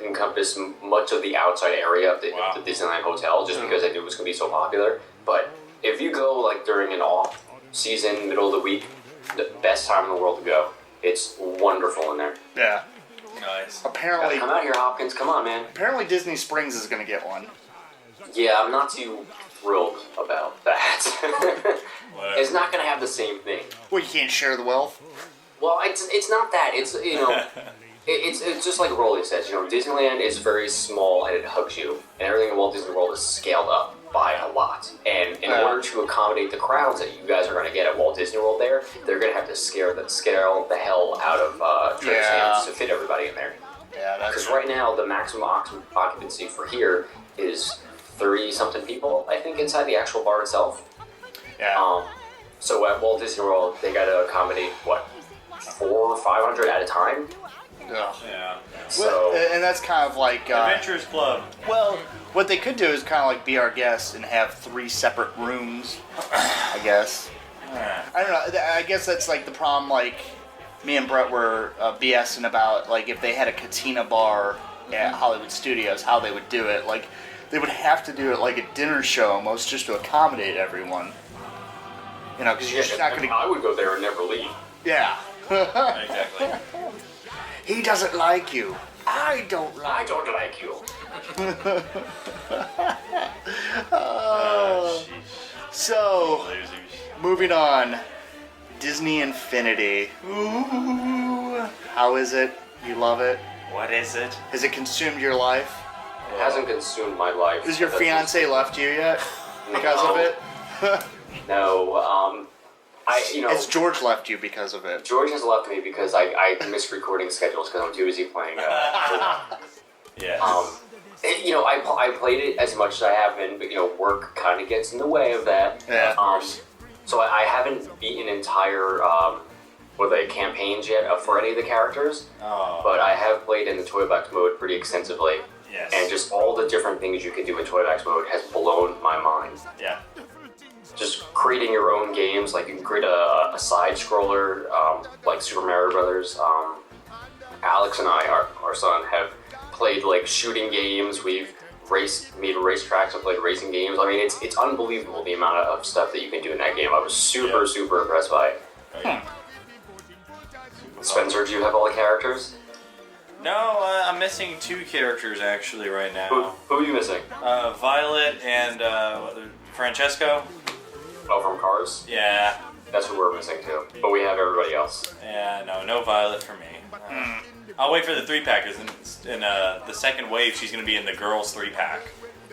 Speaker 4: encompass much of the outside area of the Disneyland Hotel just because I knew it was going to be so popular. But if you go like during an off-season, middle of the week, the best time in the world to go. It's wonderful in there.
Speaker 2: Yeah.
Speaker 5: Nice.
Speaker 2: Apparently,
Speaker 4: come out here, Hopkins. Come on, man.
Speaker 2: Apparently, Disney Springs is going to get one.
Speaker 4: Yeah, I'm not too thrilled about that. It's not going to have the same thing.
Speaker 2: Well, you can't share the wealth.
Speaker 4: Well, it's not that. It's it's just like Rolly says. Disneyland is very small and it hugs you, and everything in Walt Disney World is scaled up. by a lot. And in order to accommodate the crowds that you guys are going to get at Walt Disney World there, they're going to have to scale the hell out of train stands to fit everybody in there.
Speaker 2: Yeah, that's
Speaker 4: because right now the maximum occupancy for here is 30-something people, I think, inside the actual bar itself.
Speaker 2: Yeah.
Speaker 4: So at Walt Disney World, they got to accommodate, 400 or 500 at a time?
Speaker 5: Yeah.
Speaker 4: So,
Speaker 2: and that's kind of like...
Speaker 5: Adventurers Club.
Speaker 2: Well, what they could do is kind of like be our guests and have 3 separate rooms, I guess. I don't know. I guess that's like the problem, like, me and Brett were BSing about, like, if they had a Katina bar at Hollywood Studios, how they would do it. Like, they would have to do it like a dinner show almost just to accommodate everyone. You know, because you're just not going to...
Speaker 4: I would go there and never leave.
Speaker 2: Yeah.
Speaker 5: Exactly.
Speaker 2: He doesn't like you. I don't like
Speaker 4: you.
Speaker 2: So, moving on. Disney Infinity. Ooh. How is it? You love it?
Speaker 5: What is it?
Speaker 2: Has it consumed your life?
Speaker 4: It hasn't consumed my life.
Speaker 2: Has your fiance left you yet? Because of it?
Speaker 4: No,
Speaker 2: Has George left you because of it?
Speaker 4: George has left me because I miss recording schedules because I'm too busy playing.
Speaker 5: Yes.
Speaker 4: I played it as much as I have been, but work kind of gets in the way of that.
Speaker 2: Yeah.
Speaker 4: So I haven't beaten entire campaigns yet for any of the characters.
Speaker 5: Oh.
Speaker 4: But I have played in the Toy Box mode pretty extensively.
Speaker 5: Yes.
Speaker 4: And just all the different things you can do in Toy Box mode has blown my mind.
Speaker 5: Yeah.
Speaker 4: Just creating your own games, like you can create a side scroller, like Super Mario Brothers. Alex and I, our son, have played like shooting games. We've made racetracks and played racing games. I mean, it's unbelievable the amount of stuff that you can do in that game. I was super impressed by it. Spencer, do you have all the characters?
Speaker 5: No, I'm missing 2 characters actually right now.
Speaker 4: Who are you missing?
Speaker 5: Violet and Francesco.
Speaker 4: Oh, from Cars?
Speaker 5: Yeah.
Speaker 4: That's who we're missing too. But we have everybody else.
Speaker 5: Yeah, no Violet for me. I'll wait for the 3-pack, because in the second wave, she's going to be in the girls' 3-pack.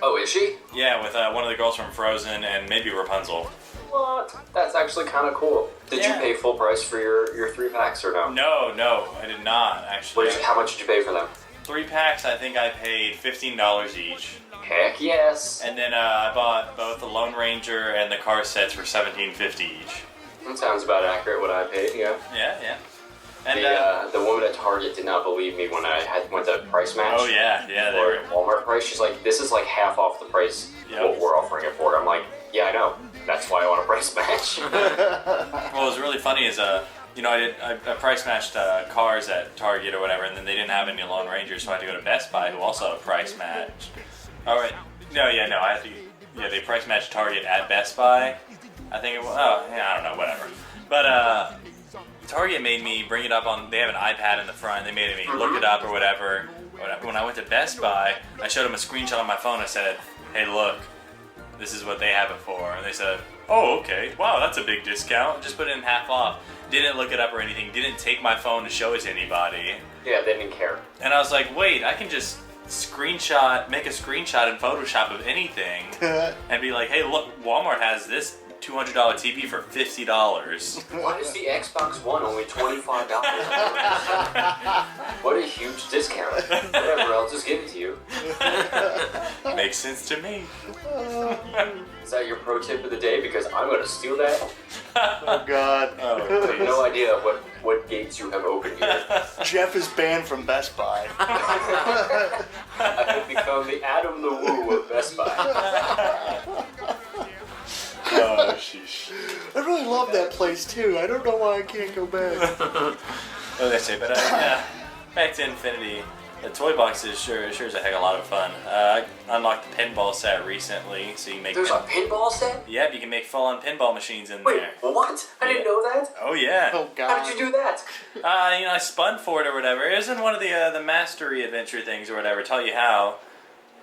Speaker 4: Oh, is she?
Speaker 5: Yeah, with one of the girls from Frozen and maybe Rapunzel.
Speaker 4: What? That's actually kind of cool. Did you pay full price for your 3-packs or no?
Speaker 5: No, I did not, actually.
Speaker 4: How much did you pay for them?
Speaker 5: 3-packs, I think I paid $15 each.
Speaker 4: Heck yes.
Speaker 5: And then I bought both the Lone Ranger and the car sets for $17.50 each.
Speaker 4: That sounds about accurate what I paid, yeah.
Speaker 5: Yeah. And
Speaker 4: the woman at Target did not believe me when I went to price match.
Speaker 5: Oh yeah.
Speaker 4: Or Walmart price. She's like, this is like half off the price what we're offering it for. I'm like, yeah, I know. That's why I want a price match.
Speaker 5: What was really funny is I price matched cars at Target or whatever, and then they didn't have any Lone Rangers, so I had to go to Best Buy, who also price matched. All right. I had to. Yeah, they price matched Target at Best Buy. I think it was. Oh, yeah, I don't know, whatever. But Target made me bring it up on. They have an iPad in the front. They made me look it up or whatever. When I went to Best Buy, I showed them a screenshot on my phone. I said, "Hey, look, this is what they have it for." And they said, "Oh, okay. Wow, that's a big discount. Just put it in half off." Didn't look it up or anything. Didn't take my phone to show it to anybody.
Speaker 4: Yeah, they didn't care.
Speaker 5: And I was like, wait, I can just make a screenshot in Photoshop of anything and be like, hey, look, Walmart has this $200 TV for $50.
Speaker 4: Why is the Xbox One only $25? What a huge discount. Whatever, I'll just give it to you.
Speaker 5: Makes sense to me.
Speaker 4: Is that your pro tip of the day? Because I'm going to steal that.
Speaker 2: Oh, God.
Speaker 4: I have no idea what gates you have opened here.
Speaker 2: Jeff is banned from Best Buy.
Speaker 4: I have become the Adam the Woo of Best Buy.
Speaker 5: Oh, sheesh.
Speaker 2: I really love that place, too. I don't know why I can't go back.
Speaker 5: What did I say? But yeah, back to Infinity. The toy box is sure is a heck of a lot of fun. I unlocked the pinball set recently, so you can make.
Speaker 4: There's a pinball set?
Speaker 5: Yep, you can make full-on pinball machines in
Speaker 4: Wait,
Speaker 5: there.
Speaker 4: what? I didn't know that.
Speaker 5: Oh yeah.
Speaker 2: Oh God.
Speaker 4: How did you do that?
Speaker 5: I spun for it or whatever. It was in one of the Mastery Adventure things or whatever. Tell you how,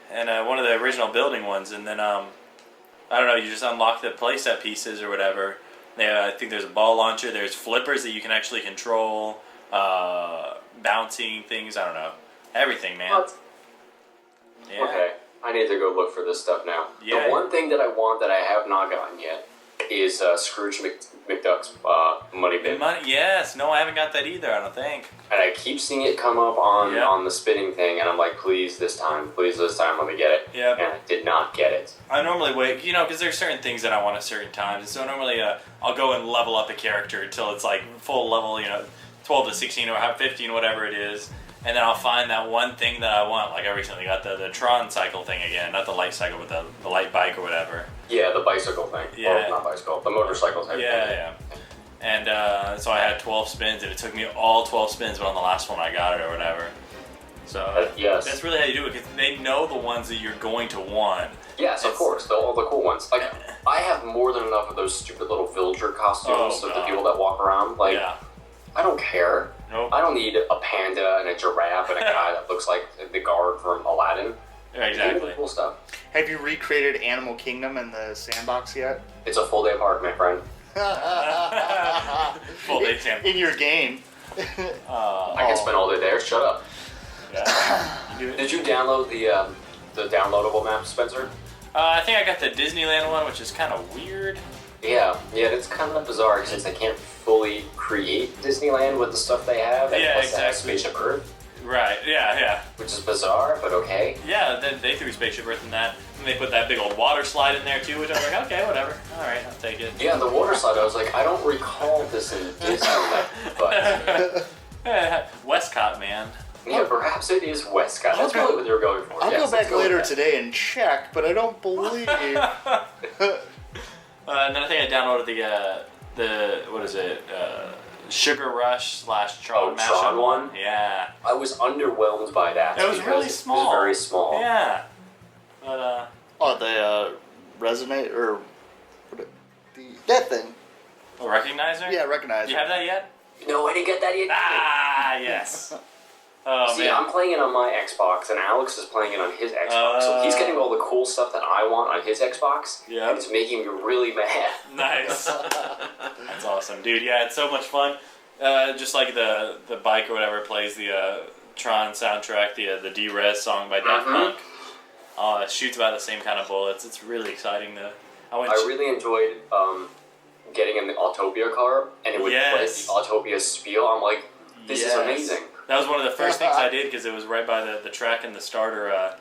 Speaker 5: and one of the original building ones, and then I don't know. You just unlock the playset pieces or whatever. I think there's a ball launcher. There's flippers that you can actually control. Bouncing things. I don't know. Everything, man.
Speaker 4: What?
Speaker 5: Yeah.
Speaker 4: Okay. I need to go look for this stuff now.
Speaker 5: Yeah.
Speaker 4: The one thing that I want that I have not gotten yet is Scrooge McDuck's money bin.
Speaker 5: Yes. No, I haven't got that either, I don't think.
Speaker 4: And I keep seeing it come up on the spinning thing, and I'm like, please this time, let me get it.
Speaker 5: Yep.
Speaker 4: And I did not get it.
Speaker 5: I normally wait, because there's certain things that I want at certain times. And so normally I'll go and level up a character until it's like full level, 12 to 16 or 15, whatever it is. And then I'll find that one thing that I want. Like I recently got the Tron cycle thing again. Not the light cycle, but the light bike or whatever.
Speaker 4: Yeah, the bicycle thing.
Speaker 5: Yeah.
Speaker 4: Or not bicycle, the motorcycle type thing.
Speaker 5: Yeah. And so I had 12 spins, and it took me all 12 spins, but on the last one I got it or whatever. So
Speaker 4: yes.
Speaker 5: That's really how you do it, because they know the ones that you're going to want.
Speaker 4: Yes, of course. All the cool ones. Like, I have more than enough of those stupid little villager costumes of the people that walk around. Like, I don't care.
Speaker 5: Nope.
Speaker 4: I don't need a panda and a giraffe and a guy that looks like the guard from Aladdin.
Speaker 5: Yeah, exactly.
Speaker 4: Cool stuff.
Speaker 2: Have you recreated Animal Kingdom in the sandbox yet?
Speaker 4: It's a full day park, my friend.
Speaker 5: Full day sandbox.
Speaker 2: In your game.
Speaker 4: I can spend all day there. Shut up.
Speaker 5: Yeah.
Speaker 4: Did you download the downloadable map, Spencer?
Speaker 5: I think I got the Disneyland one, which is kind of weird.
Speaker 4: Yeah, it's kind of bizarre since they can't fully create Disneyland with the stuff they have. And plus they have Spaceship Earth.
Speaker 5: Right, yeah.
Speaker 4: Which is bizarre, but okay.
Speaker 5: Yeah, they threw Spaceship Earth in that. And they put that big old water slide in there too, which I was like, okay, whatever. Alright, I'll take it.
Speaker 4: Yeah, the water slide, I was like, I don't recall this in Disneyland, but...
Speaker 5: Westcott, man.
Speaker 4: Yeah, perhaps it is Westcott. That's probably what they were going for.
Speaker 2: I'll go back later today and check, but I don't believe you.
Speaker 5: And then I think I downloaded the what is it? Sugar Rush / Tron mashup
Speaker 4: Tron one?
Speaker 5: Yeah.
Speaker 4: I was underwhelmed by that.
Speaker 5: It was really small.
Speaker 4: It was very small.
Speaker 5: Yeah. But
Speaker 2: the Resonate or that thing.
Speaker 5: a recognizer?
Speaker 2: Yeah, recognizer.
Speaker 5: Do you have that yet?
Speaker 4: No, I didn't get that yet.
Speaker 5: Ah, yes. Oh,
Speaker 4: See,
Speaker 5: man.
Speaker 4: I'm playing it on my Xbox, and Alex is playing it on his Xbox, so he's getting all the cool stuff that I want on his Xbox,
Speaker 5: Yep.
Speaker 4: and it's making me really mad.
Speaker 5: Nice. That's awesome, dude. Yeah, it's so much fun. Just like the bike or whatever plays the Tron soundtrack, the D-Res song by Daft Punk. It shoots about the same kind of bullets. It's really exciting though.
Speaker 4: I really enjoyed getting in the Autopia car, and it would play the Autopia spiel. I'm like, this is amazing.
Speaker 5: That was one of the first things I did because it was right by the track and the starter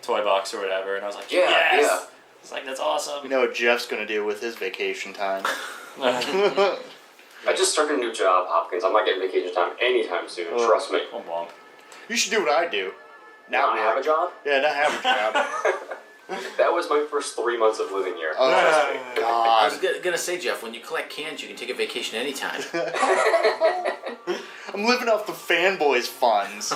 Speaker 5: toy box or whatever, and I was like, yes! It's like, that's awesome.
Speaker 2: You know what Jeff's going to do with his vacation time.
Speaker 4: I just started a new job, Hopkins. I'm not getting vacation time anytime soon, trust me.
Speaker 2: You should do what I do.
Speaker 4: Not have a job?
Speaker 2: Yeah, not have a job.
Speaker 4: That was my first 3 months of living here.
Speaker 2: Oh,
Speaker 3: I
Speaker 2: God.
Speaker 3: was gonna say, Jeff, when you collect cans, you can take a vacation anytime.
Speaker 2: I'm living off the Fanboys funds.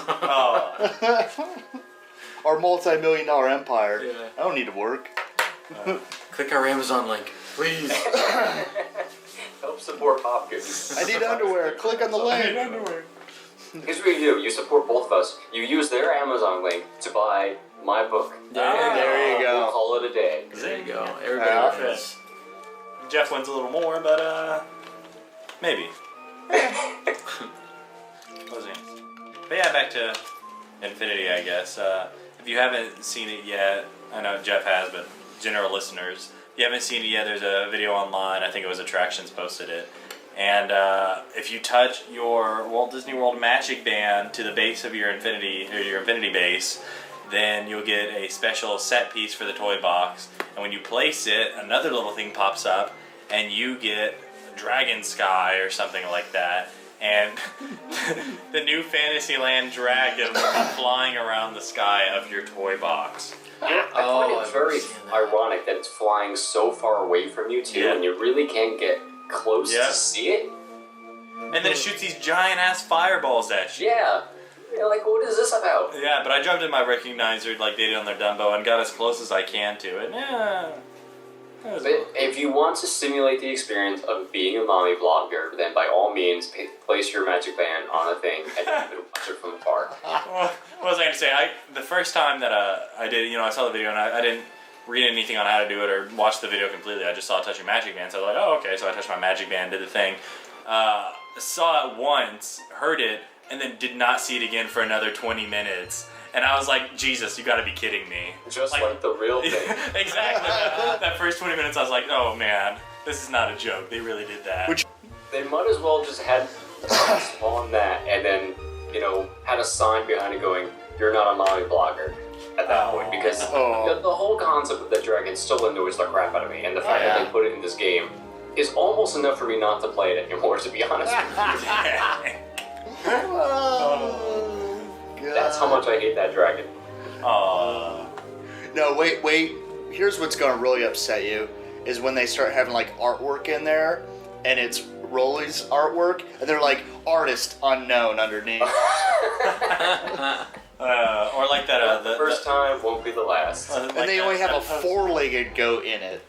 Speaker 2: Our multi-million-dollar empire.
Speaker 5: Yeah.
Speaker 2: I don't need to work.
Speaker 3: Click our Amazon link, please.
Speaker 4: Help support Hopkins.
Speaker 2: I need underwear. Click on the link.
Speaker 4: Here's what you do. You support both of us. You use their Amazon link to buy my book.
Speaker 2: There you go.
Speaker 4: We'll call it a day.
Speaker 3: There you go. Everybody wins.
Speaker 5: Jeff wins a little more, but maybe. But yeah, back to Infinity, I guess. If you haven't seen it yet, I know Jeff has, but general listeners, if you haven't seen it yet, there's a video online. I think it was Attractions posted it. And if you touch your Walt Disney World Magic Band to the base of your Infinity base, then you'll get a special set piece for the toy box. And when you place it, another little thing pops up, and you get Dragon Sky or something like that. And the new Fantasyland dragon will be flying around the sky of your toy box.
Speaker 4: I find it very ironic that it's flying so far away from you, too, and you really can't get close to see it.
Speaker 5: And then it shoots these giant-ass fireballs at you.
Speaker 4: Yeah. You're like, what is this about?
Speaker 5: Yeah, but I jumped in my recognizer like they did on their Dumbo and got as close as I can to it. Yeah.
Speaker 4: But if you want to simulate the experience of being a mommy vlogger, then by all means, place your magic band on a thing and watch it from afar.
Speaker 5: What was I going to say? The first time that I did it, I saw the video and I didn't read anything on how to do it or watch the video completely. I just saw touching magic band, so I was like, oh, okay. So I touched my magic band, did the thing. Saw it once, heard it, and then did not see it again for another 20 minutes. And I was like, Jesus, you gotta be kidding me.
Speaker 4: Just like the real thing.
Speaker 5: Exactly. That first 20 minutes, I was like, oh man, this is not a joke. They really did that.
Speaker 4: They might as well just had on that and then, had a sign behind it going, "You're not a mommy blogger." At that point, because the whole concept of that dragon still annoys the crap out of me, and the fact that they put it in this game is almost enough for me not to play it anymore, to be honest with you. That's how much I hate that dragon.
Speaker 2: No, wait. Here's what's going to really upset you, is when they start having, like, artwork in there, and it's Rolly's artwork, and they're like, artist unknown underneath.
Speaker 5: Or like that.
Speaker 4: The first time won't be the last.
Speaker 2: And they only have a four-legged goat in it.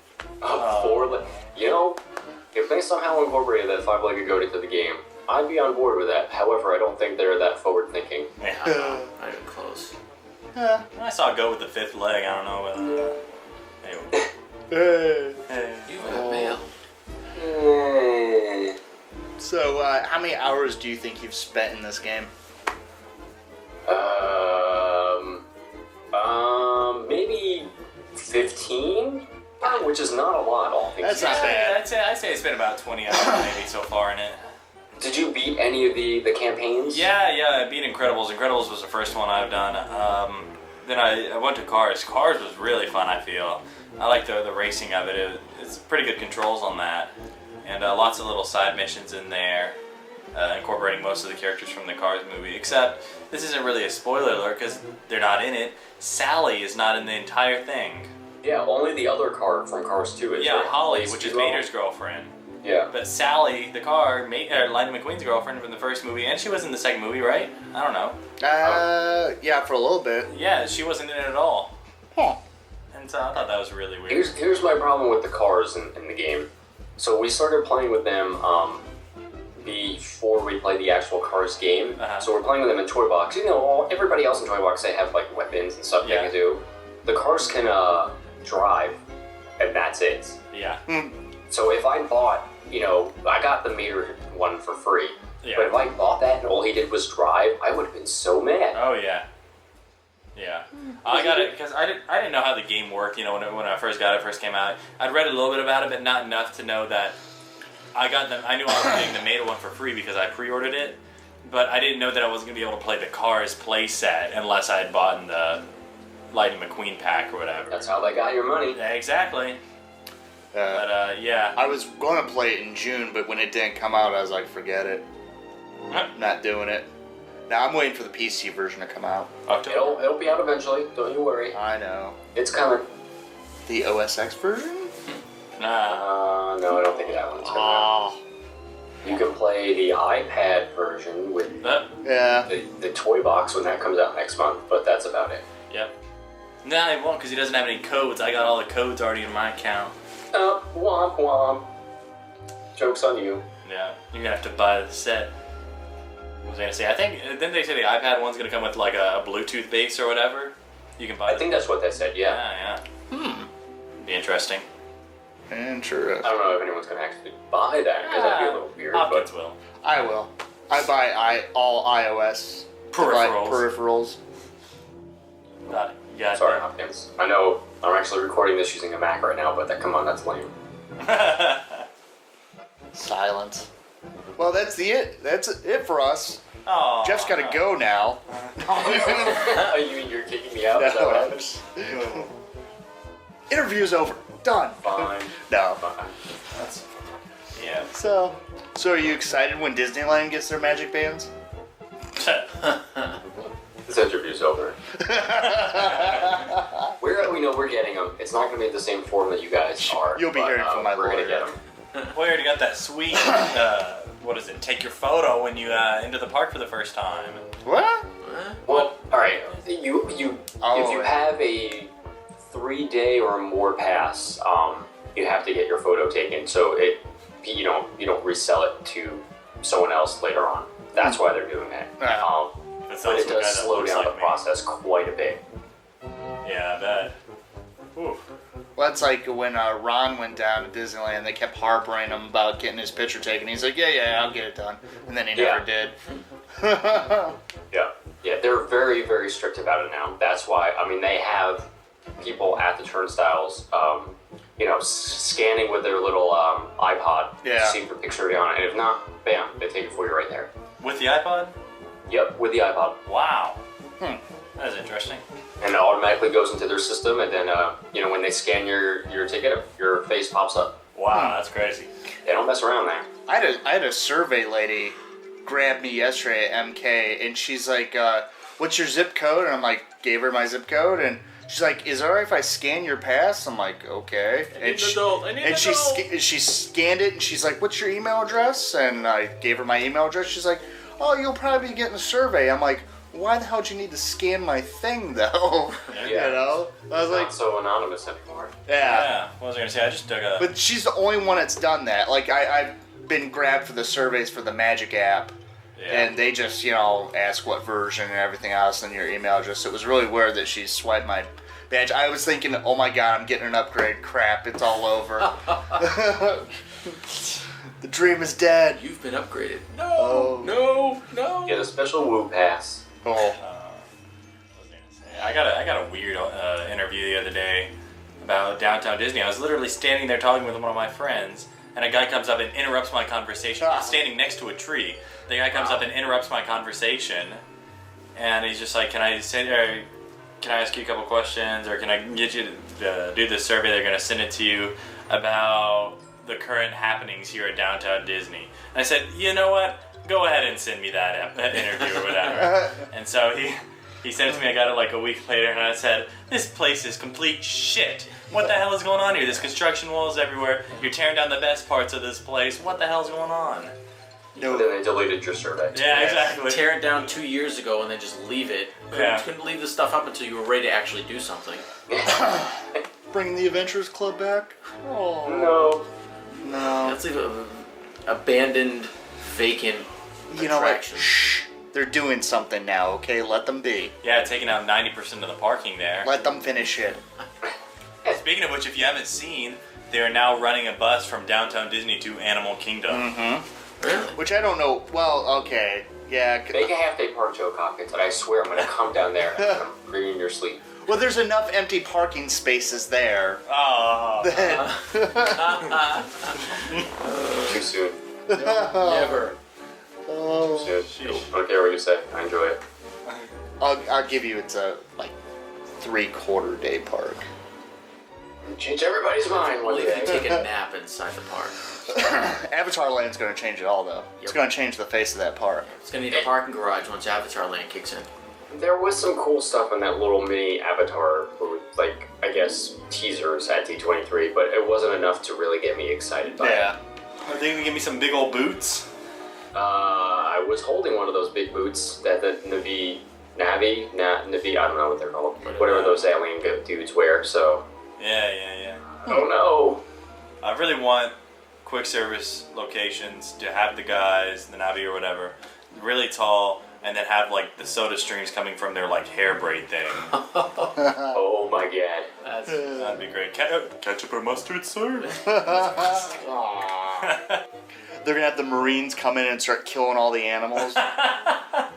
Speaker 4: If they somehow incorporated that five-legged goat into the game, I'd be on board with that. However, I don't think they're that forward-thinking.
Speaker 5: Yeah,
Speaker 3: Not even close.
Speaker 5: I saw a goat with the fifth leg. I don't know, but anyway.
Speaker 3: You have mail.
Speaker 2: So, how many hours do you think you've spent in this game?
Speaker 4: Maybe 15, which is not a lot. All things
Speaker 2: That's not bad.
Speaker 5: I'd say it's been about 20 hours maybe so far in it.
Speaker 4: Did you beat any of the campaigns?
Speaker 5: Yeah, I beat Incredibles. Incredibles was the first one I've done. Then I went to Cars. Cars was really fun, I feel. I like the racing of it. It's pretty good controls on that. And lots of little side missions in there, incorporating most of the characters from the Cars movie. Except, this isn't really a spoiler alert because they're not in it. Sally is not in the entire thing.
Speaker 4: Yeah, only the other car from Cars 2 is.
Speaker 5: Yeah,
Speaker 4: right?
Speaker 5: Holly, which is Mater's girlfriend.
Speaker 4: Yeah.
Speaker 5: But Sally, the car, Lightning McQueen's girlfriend from the first movie, and she was in the second movie, right? I don't know.
Speaker 2: Yeah, for a little bit.
Speaker 5: Yeah, she wasn't in it at all.
Speaker 2: Huh.
Speaker 5: And so I thought that was really weird.
Speaker 4: Here's my problem with the cars in the game. So we started playing with them before we played the actual Cars game. So we're playing with them in Toy Box. Everybody else in Toy Box, they have like weapons and stuff they can do. The cars can drive, and that's it.
Speaker 5: Yeah.
Speaker 4: So if I bought, I got the Mater one for free.
Speaker 5: Yeah.
Speaker 4: But if I bought that and all he did was drive, I would have been so mad.
Speaker 5: Oh yeah. Yeah. I got it because I didn't know how the game worked. When I first got it, first came out, I'd read a little bit about it, but not enough to know that I knew I was getting the Mater one for free because I pre-ordered it, but I didn't know that I wasn't gonna be able to play the Cars play set unless I had bought in the Lightning McQueen pack or whatever.
Speaker 4: That's how they got your money.
Speaker 5: Yeah, exactly. But yeah.
Speaker 2: I was going to play it in June, but when it didn't come out, I was like, forget it. Not doing it. Now I'm waiting for the PC version to come out.
Speaker 5: October.
Speaker 4: It'll be out eventually. Don't you worry.
Speaker 2: I know.
Speaker 4: It's coming.
Speaker 2: The OS X version?
Speaker 5: Nah.
Speaker 4: No, I don't think that one's coming. You can play the iPad version with
Speaker 2: Yeah.
Speaker 4: the Toy Box when that comes out next month, but that's about it.
Speaker 5: Yep. Nah, he won't because he doesn't have any codes. I got all the codes already in my account.
Speaker 4: Womp womp. Joke's on you.
Speaker 5: Yeah, you're gonna have to buy the set. What was I gonna say? I think didn't they say the iPad one's gonna come with like a Bluetooth base or whatever? You can buy.
Speaker 4: I think that's what they said. Yeah.
Speaker 5: Yeah. Be interesting.
Speaker 2: Interesting.
Speaker 4: I don't know if anyone's gonna actually buy that because that'd be a little weird.
Speaker 5: Hopkins
Speaker 4: But
Speaker 5: will.
Speaker 2: I will. I buy all iOS peripherals.
Speaker 5: Got it. You got
Speaker 4: sorry,
Speaker 5: it.
Speaker 4: Hopkins. I know I'm actually recording this using a Mac right now, but come on, that's lame.
Speaker 2: Silence. Well, that's it for us.
Speaker 5: Oh.
Speaker 2: Jeff's got to go now.
Speaker 4: You're kicking me out? Is that what happened?
Speaker 2: Interview's over. Done.
Speaker 4: Fine.
Speaker 2: No.
Speaker 4: Fine.
Speaker 5: Yeah.
Speaker 2: So are you excited when Disneyland gets their magic bands?
Speaker 4: This interview's over. We know we're getting them. It's not going to be the same form that you guys are.
Speaker 2: You'll be hearing from my
Speaker 4: We're going to
Speaker 2: lawyer.
Speaker 4: get them.
Speaker 5: We already got that sweet, what is it, take your photo when you enter the park for the first time.
Speaker 2: What?
Speaker 4: Well, alright. If you have a 3-day or more pass, you have to get your photo taken. So you don't resell it to someone else later on. That's why they're doing that. But it does slow down the process quite a bit.
Speaker 5: Yeah, I bet. Ooh.
Speaker 2: Well, that's like when Ron went down to Disneyland, they kept harboring him about getting his picture taken. He's like, yeah, I'll get it done. And then he never did.
Speaker 4: Yeah. Yeah, they're very, very strict about it now. That's why, I mean, they have people at the turnstiles, scanning with their little iPod to see if your picture is on it. And if not, bam, they take it for you right there.
Speaker 5: With the iPod?
Speaker 4: Yep, with the iPod.
Speaker 5: Wow. That's interesting.
Speaker 4: And it automatically goes into their system, and then, when they scan your ticket, your face pops up.
Speaker 5: Wow, that's crazy.
Speaker 4: They don't mess around there.
Speaker 2: I had a survey lady grab me yesterday at MK, and she's like, what's your zip code? And I'm like, gave her my zip code, and she's like, is it alright if I scan your pass? I'm like, okay.
Speaker 3: I need an adult.
Speaker 2: She scanned it, and she's like, what's your email address? And I gave her my email address. She's like, oh, you'll probably be getting a survey. I'm like, why the hell do you need to scan my thing, though?
Speaker 4: Yeah.
Speaker 2: You know? I was like,
Speaker 4: not so anonymous anymore.
Speaker 2: yeah.
Speaker 5: What was I going to say? I just took a...
Speaker 2: But she's the only one that's done that. Like, I've been grabbed for the surveys for the Magic app.
Speaker 5: Yeah.
Speaker 2: And they just, ask what version and everything else and your email address. It was really weird that she swiped my badge. I was thinking, oh my god, I'm getting an upgrade. Crap, it's all over. The dream is dead.
Speaker 3: You've been upgraded. No.
Speaker 4: Get a special Woo Pass.
Speaker 2: Oh.
Speaker 5: I got a weird interview the other day about Downtown Disney. I was literally standing there talking with one of my friends, and a guy comes up and interrupts my conversation. I'm standing next to a tree. The guy comes up and interrupts my conversation, and he's just like, can I ask you a couple questions, or can I get you to do this survey? They're going to send it to you about the current happenings here at Downtown Disney. And I said, you know what? Go ahead and send me that interview or whatever. And so he sent it to me. I got it like a week later, and I said, this place is complete shit. What the hell is going on here? There's construction walls everywhere. You're tearing down the best parts of this place. What the hell's going on?
Speaker 4: No. Then they deleted your survey.
Speaker 5: Yeah, exactly.
Speaker 3: Tear it down 2 years ago and then just leave it. Couldn't leave the stuff up until you were ready to actually do something.
Speaker 2: Bring the Adventurers Club back?
Speaker 4: Oh.
Speaker 2: No.
Speaker 3: Let's leave an abandoned, vacant
Speaker 2: You know what?
Speaker 3: attraction.
Speaker 2: Shh. They're doing something now, okay? Let them be.
Speaker 5: Yeah, taking out 90% of the parking there.
Speaker 2: Let them finish it.
Speaker 5: Speaking of which, if you haven't seen, they are now running a bus from Downtown Disney to Animal Kingdom.
Speaker 2: Mm-hmm.
Speaker 3: Really?
Speaker 2: Which I don't know. Well, okay. Yeah.
Speaker 4: Make a half-day park, Joe Cockins, and I swear I'm going to come down there and I'm bringing your sleep.
Speaker 2: Well, there's enough empty parking spaces there.
Speaker 5: Oh.
Speaker 4: Too soon.
Speaker 3: Never.
Speaker 2: Oh.
Speaker 4: Too soon. I don't care what you say. I enjoy it.
Speaker 2: I'll give you it's a 3/4 day park.
Speaker 4: Change everybody's mind one
Speaker 3: Only if you
Speaker 4: day.
Speaker 3: take a nap inside the park.
Speaker 2: Avatar Land's going to change it all, though. It's going to change the face of that park.
Speaker 3: It's going to need a parking garage once Avatar Land kicks in.
Speaker 4: There was some cool stuff in that little mini Avatar booth, like, I guess, teasers at D23, but it wasn't enough to really get me excited by it.
Speaker 2: Yeah.
Speaker 5: Are they going to give me some big old boots?
Speaker 4: I was holding one of those big boots that the Navi, I don't know what they're called. Whatever those alien dudes wear, so...
Speaker 5: Yeah.
Speaker 4: I don't know.
Speaker 5: I really want quick service locations to have the guys, the Navi or whatever, really tall, and then have like the soda streams coming from their like hair braid thing.
Speaker 4: Oh my god.
Speaker 5: That'd be great. Ketchup or mustard, sir?
Speaker 2: They're going to have the Marines come in and start killing all the animals. That's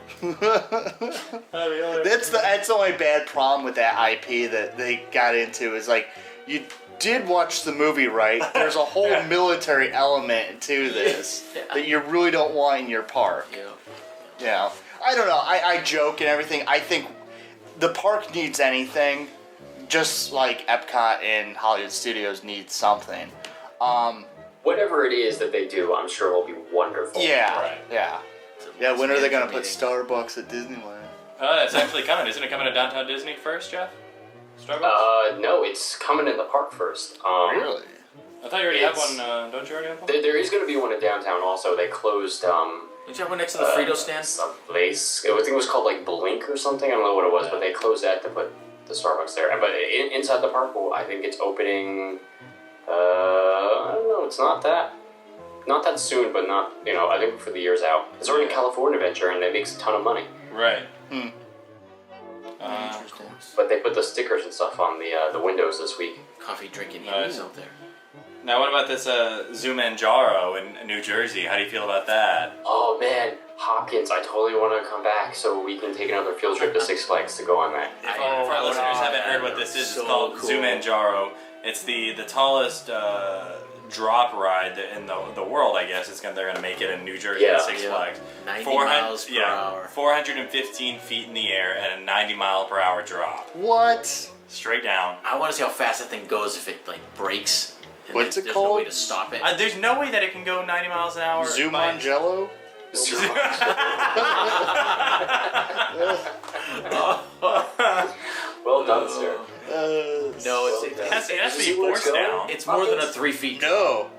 Speaker 2: the only bad problem with that IP that they got into is like, you did watch the movie, right? There's a whole military element to this that you really don't want in your park. Yeah. I don't know. I joke and everything. I think the park needs anything, just like Epcot and Hollywood Studios need something.
Speaker 4: Whatever it is that they do, I'm sure will be wonderful.
Speaker 2: Yeah.
Speaker 5: Right.
Speaker 2: Yeah. Yeah, when are they going to put
Speaker 3: Meeting.
Speaker 2: Starbucks at Disneyland?
Speaker 5: Oh, that's actually coming. Isn't it coming to Downtown Disney first, Jeff? Starbucks?
Speaker 4: No, it's coming in the park first.
Speaker 2: Really?
Speaker 5: I thought you already had one. Don't you already have one?
Speaker 4: There is going to be one in downtown also. They closed,
Speaker 3: Did you have one next to the Frito stand?
Speaker 4: some place. I think it was called like Blink or something. I don't know what it was, but they closed that to put the Starbucks there. But inside the park, well, I think it's opening. I don't know. It's not that soon, but not. I think for the years out. It's already California Adventure, and it makes a ton of money.
Speaker 5: Right.
Speaker 3: Interesting.
Speaker 4: But they put the stickers and stuff on the windows this week.
Speaker 3: Coffee drinking
Speaker 5: Nice.
Speaker 3: hippies out there.
Speaker 5: Now, what about this Zumanjaro in New Jersey? How do you feel about that?
Speaker 4: Oh man, Hopkins, I totally want to come back so we can take another field trip to Six Flags to go on that.
Speaker 5: If our listeners haven't heard what this is,
Speaker 3: So
Speaker 5: it's called
Speaker 3: cool.
Speaker 5: Zumanjaro. It's the tallest drop ride in the world, I guess. They're going to make it in New Jersey at Six Flags.
Speaker 3: 90 miles per hour.
Speaker 5: 415 feet in the air and a 90 mile per hour drop.
Speaker 2: What?
Speaker 5: Straight down.
Speaker 3: I want to see how fast that thing goes if it like breaks. And
Speaker 2: What's it
Speaker 3: there's
Speaker 2: called?
Speaker 3: no way to stop it.
Speaker 5: There's no way that it can go 90 miles an hour.
Speaker 2: Zumanjaro?
Speaker 4: Well done, sir.
Speaker 3: No, it
Speaker 5: It has to be
Speaker 4: See where it's
Speaker 5: forced
Speaker 4: going?
Speaker 5: down.
Speaker 3: it's more than a 3 feet.
Speaker 2: No.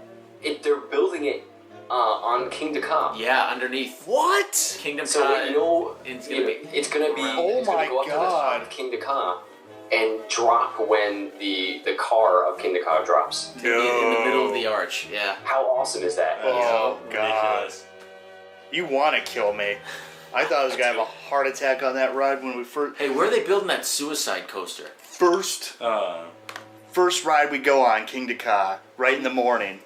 Speaker 4: They're building it on King Ka.
Speaker 3: Yeah, underneath
Speaker 2: What?
Speaker 3: Kingdom
Speaker 4: So
Speaker 3: Ka.
Speaker 4: you know,
Speaker 3: it's gonna be.
Speaker 4: it's gonna be.
Speaker 2: Oh
Speaker 4: it's gonna
Speaker 2: my
Speaker 4: go up to the
Speaker 2: God.
Speaker 4: top of King Ka and drop when the car of King Ka drops.
Speaker 3: In the middle of the arch. Yeah.
Speaker 4: How awesome is that?
Speaker 2: Oh, God.
Speaker 5: Ridiculous.
Speaker 2: You want to kill me. I thought I was going to have a heart attack on that ride when we
Speaker 3: Hey, where are they building that suicide coaster?
Speaker 2: first ride we go on, King Ka, right in the morning.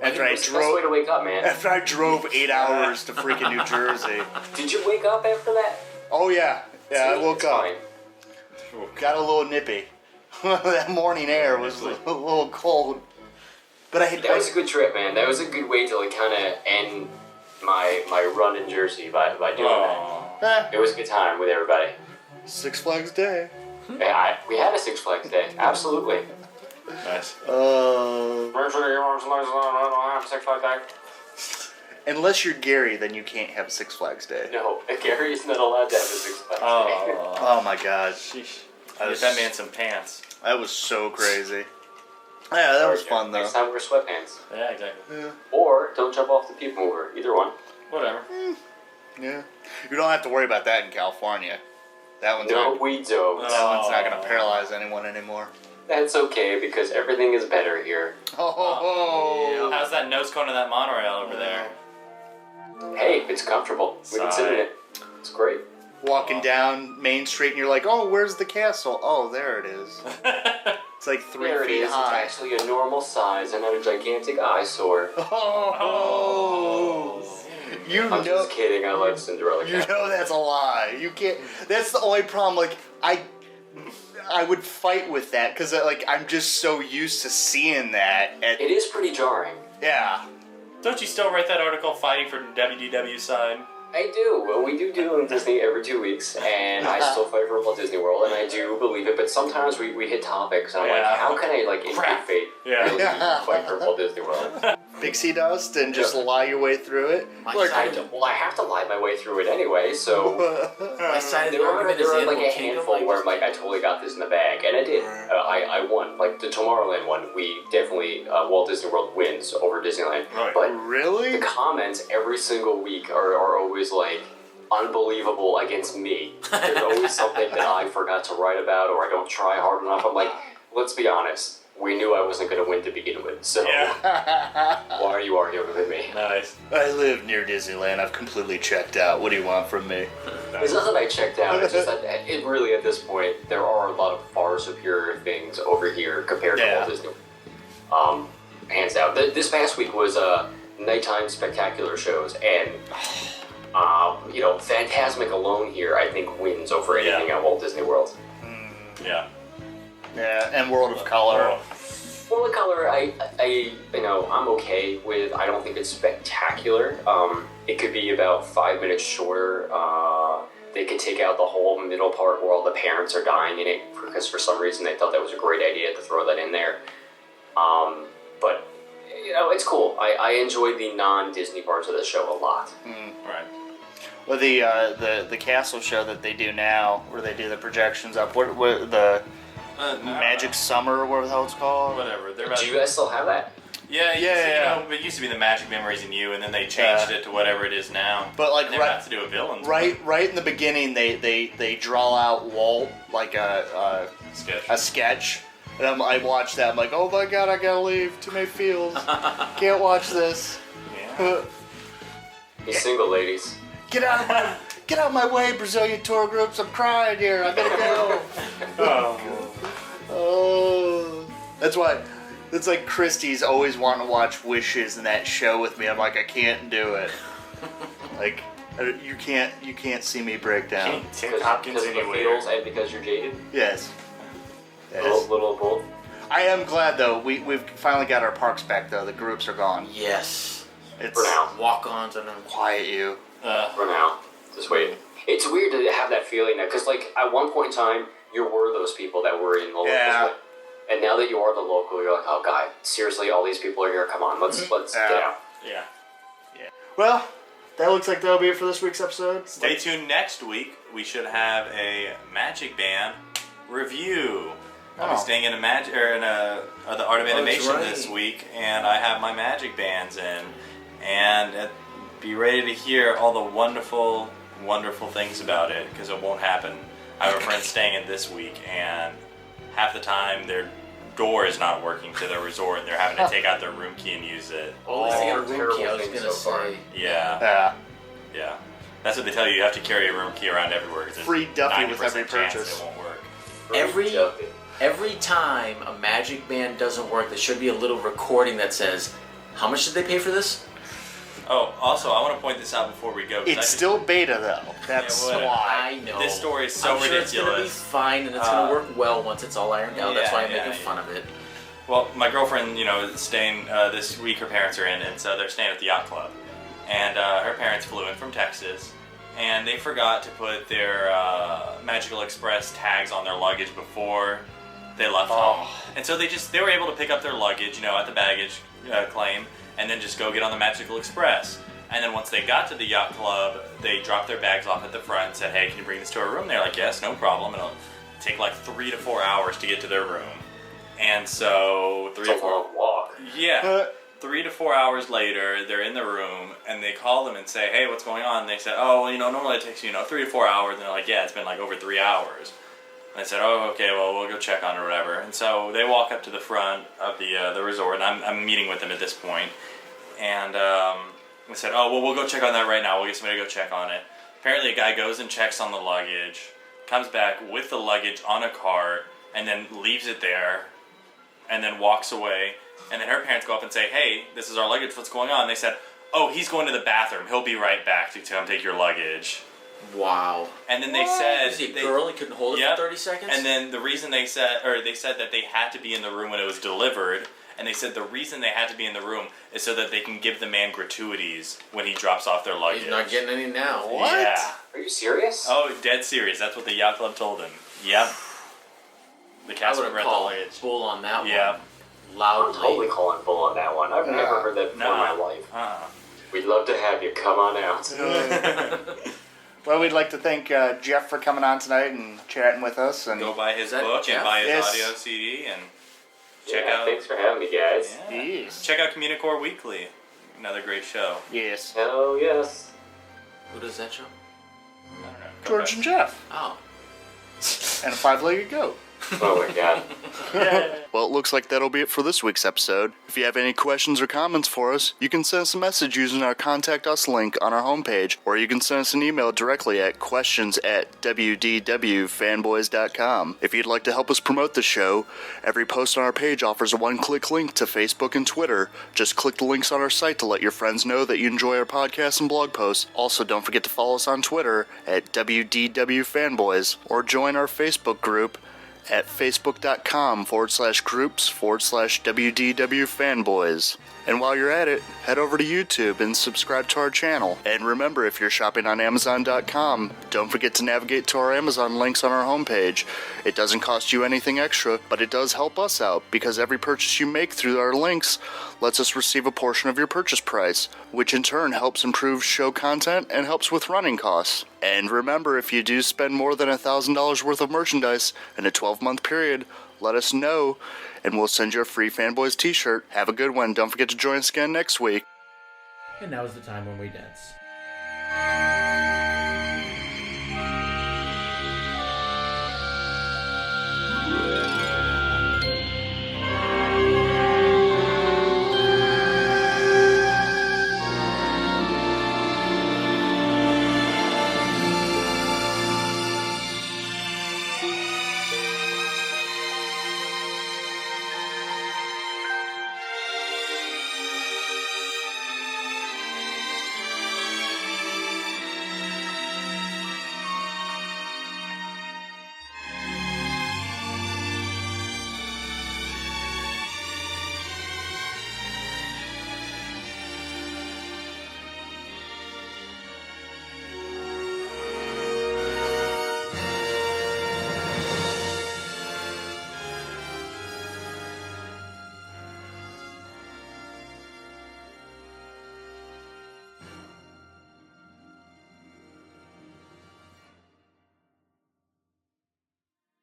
Speaker 2: After I
Speaker 4: It's the best way to wake up, man.
Speaker 2: After I drove 8 hours to freaking New Jersey.
Speaker 4: Did you wake up after that?
Speaker 2: Oh yeah, yeah. I
Speaker 4: See,
Speaker 2: woke
Speaker 4: it's
Speaker 2: up,
Speaker 4: fine.
Speaker 2: got a little nippy. That morning air was a little cold, but
Speaker 4: That was a good trip, man. That was a good way to like kind of end my run in Jersey by doing that. It was a good time with everybody.
Speaker 2: Six Flags Day.
Speaker 4: Yeah, we had a Six Flags day. Absolutely.
Speaker 5: Nice.
Speaker 4: Six Flags day.
Speaker 2: Unless you're Gary, then you can't have Six Flags Day.
Speaker 4: No, Gary is not allowed to have a Six Flags day.
Speaker 2: Oh my God,
Speaker 5: Get that man some pants.
Speaker 2: that was so crazy. Yeah, that was fun though.
Speaker 4: Next time wear sweatpants.
Speaker 5: Yeah, exactly.
Speaker 2: Yeah.
Speaker 4: Or don't jump off the people mover. Either one.
Speaker 5: Whatever.
Speaker 2: Yeah, you don't have to worry about that in California. That one's
Speaker 4: No,
Speaker 2: not.
Speaker 4: we don't.
Speaker 2: That one's not gonna paralyze anyone anymore.
Speaker 4: That's okay because everything is better here.
Speaker 2: Oh,
Speaker 5: How's that nose cone of that monorail over there?
Speaker 4: Hey, it's comfortable. We can sit in it. It's great.
Speaker 2: walking down Main Street and you're like, oh, where's the castle? Oh, there it is. It's like 3
Speaker 4: There it
Speaker 2: feet
Speaker 4: is.
Speaker 2: high.
Speaker 4: It's actually a normal size and not a gigantic eyesore.
Speaker 2: Oh. You
Speaker 4: I'm
Speaker 2: know,
Speaker 4: just kidding. I love Cinderella.
Speaker 2: you know that's a lie. You can't. That's the only problem. Like I would fight with that because like I'm just so used to seeing that.
Speaker 4: It is pretty jarring.
Speaker 2: Yeah.
Speaker 5: Don't you still write that article fighting for WDW side?
Speaker 4: I do. Well, we do Disney every 2 weeks, and I still fight for Walt Disney World, and I do believe it. But sometimes we hit topics, and I'm like, how can I like in good faith really fight for Walt Disney World?
Speaker 2: Pixie dust and just lie your way through it.
Speaker 3: My side,
Speaker 4: Well, I have to lie my way through it anyway, so
Speaker 3: my side of the
Speaker 4: there
Speaker 3: argument is
Speaker 4: are
Speaker 3: the
Speaker 4: like
Speaker 3: Animal
Speaker 4: a
Speaker 3: Kingdom.
Speaker 4: handful where I'm like, I totally got this in the bag, and I did. I won. Like the Tomorrowland one, we definitely Walt Disney World wins over Disneyland.
Speaker 5: Right.
Speaker 4: But
Speaker 2: Really?
Speaker 4: the comments every single week are always like unbelievable against me. There's always something that I forgot to write about or I don't try hard enough. I'm like, let's be honest. We knew I wasn't going to win to begin with, so why are you arguing with me?
Speaker 5: Nice.
Speaker 2: I live near Disneyland. I've completely checked out. What do you want from me?
Speaker 4: It's not that I checked out, it's just that it really, at this point, there are a lot of far superior things over here compared to Walt Disney. Hands down. This past week was nighttime spectacular shows, and Phantasmic alone here, I think, wins over anything at Walt Disney World.
Speaker 5: Yeah.
Speaker 2: Yeah, and World of Color.
Speaker 4: Well, the color, I'm okay with. I don't think it's spectacular. It could be about 5 minutes shorter. They could take out the whole middle part where all the parents are dying in it, because for some reason they thought that was a great idea to throw that in there. But it's cool. I enjoyed the non-Disney parts of the show a lot.
Speaker 5: Right.
Speaker 2: Well, the castle show that they do now, where they do the projections up, what the Magic Summer, or whatever the hell it's called.
Speaker 5: Whatever. They're about
Speaker 4: Do you guys still have that?
Speaker 5: Yeah.
Speaker 2: Yeah.
Speaker 5: It used to be the Magic Memories in You, and then they changed it to whatever it is now.
Speaker 2: But like
Speaker 5: they're about to do a villain.
Speaker 2: Right in the beginning, they draw out Walt like a sketch. And I watched that. I'm like, oh my god, I gotta leave. Too many feels. Can't watch this.
Speaker 5: Yeah.
Speaker 4: You single ladies.
Speaker 2: Get out of my way, Brazilian tour groups. I'm crying here. I gotta go. Oh, that's why. That's like Christie's always wanting to watch Wishes and that show with me. I'm like, I can't do it. Like, You can't see me break down.
Speaker 4: Because of the feels and because you're jaded?
Speaker 2: Yes.
Speaker 4: A little of both?
Speaker 2: I am glad, though. We've finally got our parks back, though. The groups are gone.
Speaker 3: Yes.
Speaker 2: It's
Speaker 4: For now.
Speaker 3: Walk-ons and
Speaker 2: quiet you.
Speaker 4: For now. Just wait. It's weird to have that feeling now, because, like, at one point in time, you were those people that were in the local.
Speaker 2: Yeah.
Speaker 4: And now that you are the local, you're like, oh, God, seriously, all these people are here. Come on, let's get out.
Speaker 5: Yeah.
Speaker 2: Well, that looks like that'll be it for this week's episode.
Speaker 5: Stay tuned next week. We should have a Magic Band review. I'll be staying in the Art of Animation this week, and I have my Magic Bands in. And be ready to hear all the wonderful, wonderful things about it, because it won't happen. I have a friend staying in this week, and half the time their door is not working to their resort, and they're having to take out their room key and use it.
Speaker 3: Oh, they got a room
Speaker 4: terrible
Speaker 3: key, I was
Speaker 4: thing
Speaker 3: going to
Speaker 4: so far.
Speaker 3: say.
Speaker 5: Yeah. That's what they tell you. You have to carry a room key around everywhere. 'Cause there's
Speaker 2: Free Duffy
Speaker 5: 90%
Speaker 2: with every
Speaker 5: chance
Speaker 2: purchase.
Speaker 5: It won't work.
Speaker 3: Every time a Magic Band doesn't work, there should be a little recording that says, how much did they pay for this?
Speaker 5: Oh, also, I want to point this out before we go.
Speaker 2: It's still beta, though. That's
Speaker 5: Yeah,
Speaker 2: why.
Speaker 3: I know.
Speaker 5: This story is so
Speaker 3: I'm sure it's going to be
Speaker 5: ridiculous.
Speaker 3: fine, and it's going to work well once it's all ironed out. That's why I'm
Speaker 5: Yeah,
Speaker 3: making fun of it.
Speaker 5: Well, my girlfriend, is staying this week. Her parents are in, and so they're staying at the yacht club. And her parents flew in from Texas, and they forgot to put their Magical Express tags on their luggage before they left home. And so they were able to pick up their luggage, at the baggage claim, and then just go get on the Magical Express. And then once they got to the yacht club, they dropped their bags off at the front and said, hey, can you bring this to our room? They're like, yes, no problem. It'll take like 3 to 4 hours to get to their room. And so
Speaker 4: It's a long walk.
Speaker 5: Yeah. 3 to 4 hours later, they're in the room, and they call them and say, hey, what's going on? And they said, oh, well, normally it takes, 3 to 4 hours. And they're like, yeah, it's been like over 3 hours. And I said, oh, okay, well, we'll go check on it or whatever. And so they walk up to the front of the resort, and I'm meeting with them at this point. And I said, oh, well, we'll go check on that right now. We'll get somebody to go check on it. Apparently a guy goes and checks on the luggage, comes back with the luggage on a cart, and then leaves it there, and then walks away. And then her parents go up and say, hey, this is our luggage, what's going on? And they said, oh, he's going to the bathroom. He'll be right back to come take your luggage.
Speaker 3: Wow.
Speaker 5: And then they said...
Speaker 3: Is he a girl? He couldn't hold it for 30 seconds?
Speaker 5: And then the reason they said that they had to be in the room when it was delivered, and they said the reason they had to be in the room is so that they can give the man gratuities when he drops off their luggage.
Speaker 3: He's not getting any now.
Speaker 2: What?
Speaker 5: Yeah.
Speaker 4: Are you serious?
Speaker 5: Oh, dead serious. That's what the yacht club told him. Yep. The
Speaker 3: I
Speaker 5: cast
Speaker 3: would
Speaker 5: member
Speaker 3: have
Speaker 5: at the
Speaker 3: called
Speaker 5: luggage.
Speaker 3: bull on that
Speaker 5: Yeah.
Speaker 3: one.
Speaker 4: I'm
Speaker 3: Loudly.
Speaker 4: totally calling bull on that one. I've never heard that before in my life. We'd love to have you. Come on out.
Speaker 2: Well, we'd like to thank Jeff for coming on tonight and chatting with us. And
Speaker 5: Go buy his
Speaker 3: that
Speaker 5: book
Speaker 3: Jeff?
Speaker 5: and buy his
Speaker 2: Yes.
Speaker 5: audio CD and check
Speaker 4: Yeah,
Speaker 5: out.
Speaker 4: thanks for having me, guys.
Speaker 5: Yeah.
Speaker 2: Yes.
Speaker 5: Check out Communicore Weekly. Another great show.
Speaker 2: Yes.
Speaker 4: Hell yes.
Speaker 3: Who does that show?
Speaker 5: I don't know.
Speaker 2: George and Jeff.
Speaker 3: Oh.
Speaker 2: And a 5-legged goat.
Speaker 4: Oh my god.
Speaker 2: Well, it looks like that'll be it for this week's episode. If you have any questions or comments for us, you can send us a message using our Contact Us link on our homepage, or you can send us an email directly at questions@wdwfanboys.com. If you'd like to help us promote the show, every post on our page offers a one-click link to Facebook and Twitter. Just click the links on our site to let your friends know that you enjoy our podcasts and blog posts. Also, don't forget to follow us on Twitter at WDW Fanboys, or join our Facebook group at facebook.com/groups/WDW Fanboys. And while you're at it, head over to YouTube and subscribe to our channel. And remember, if you're shopping on Amazon.com, don't forget to navigate to our Amazon links on our homepage. It doesn't cost you anything extra, but it does help us out, because every purchase you make through our links lets us receive a portion of your purchase price, which in turn helps improve show content and helps with running costs. And remember, if you do spend more than $1,000 worth of merchandise in a 12-month period, let us know, and we'll send you a free Fanboys t-shirt. Have a good one. Don't forget to join us again next week.
Speaker 3: And now is the time when we dance.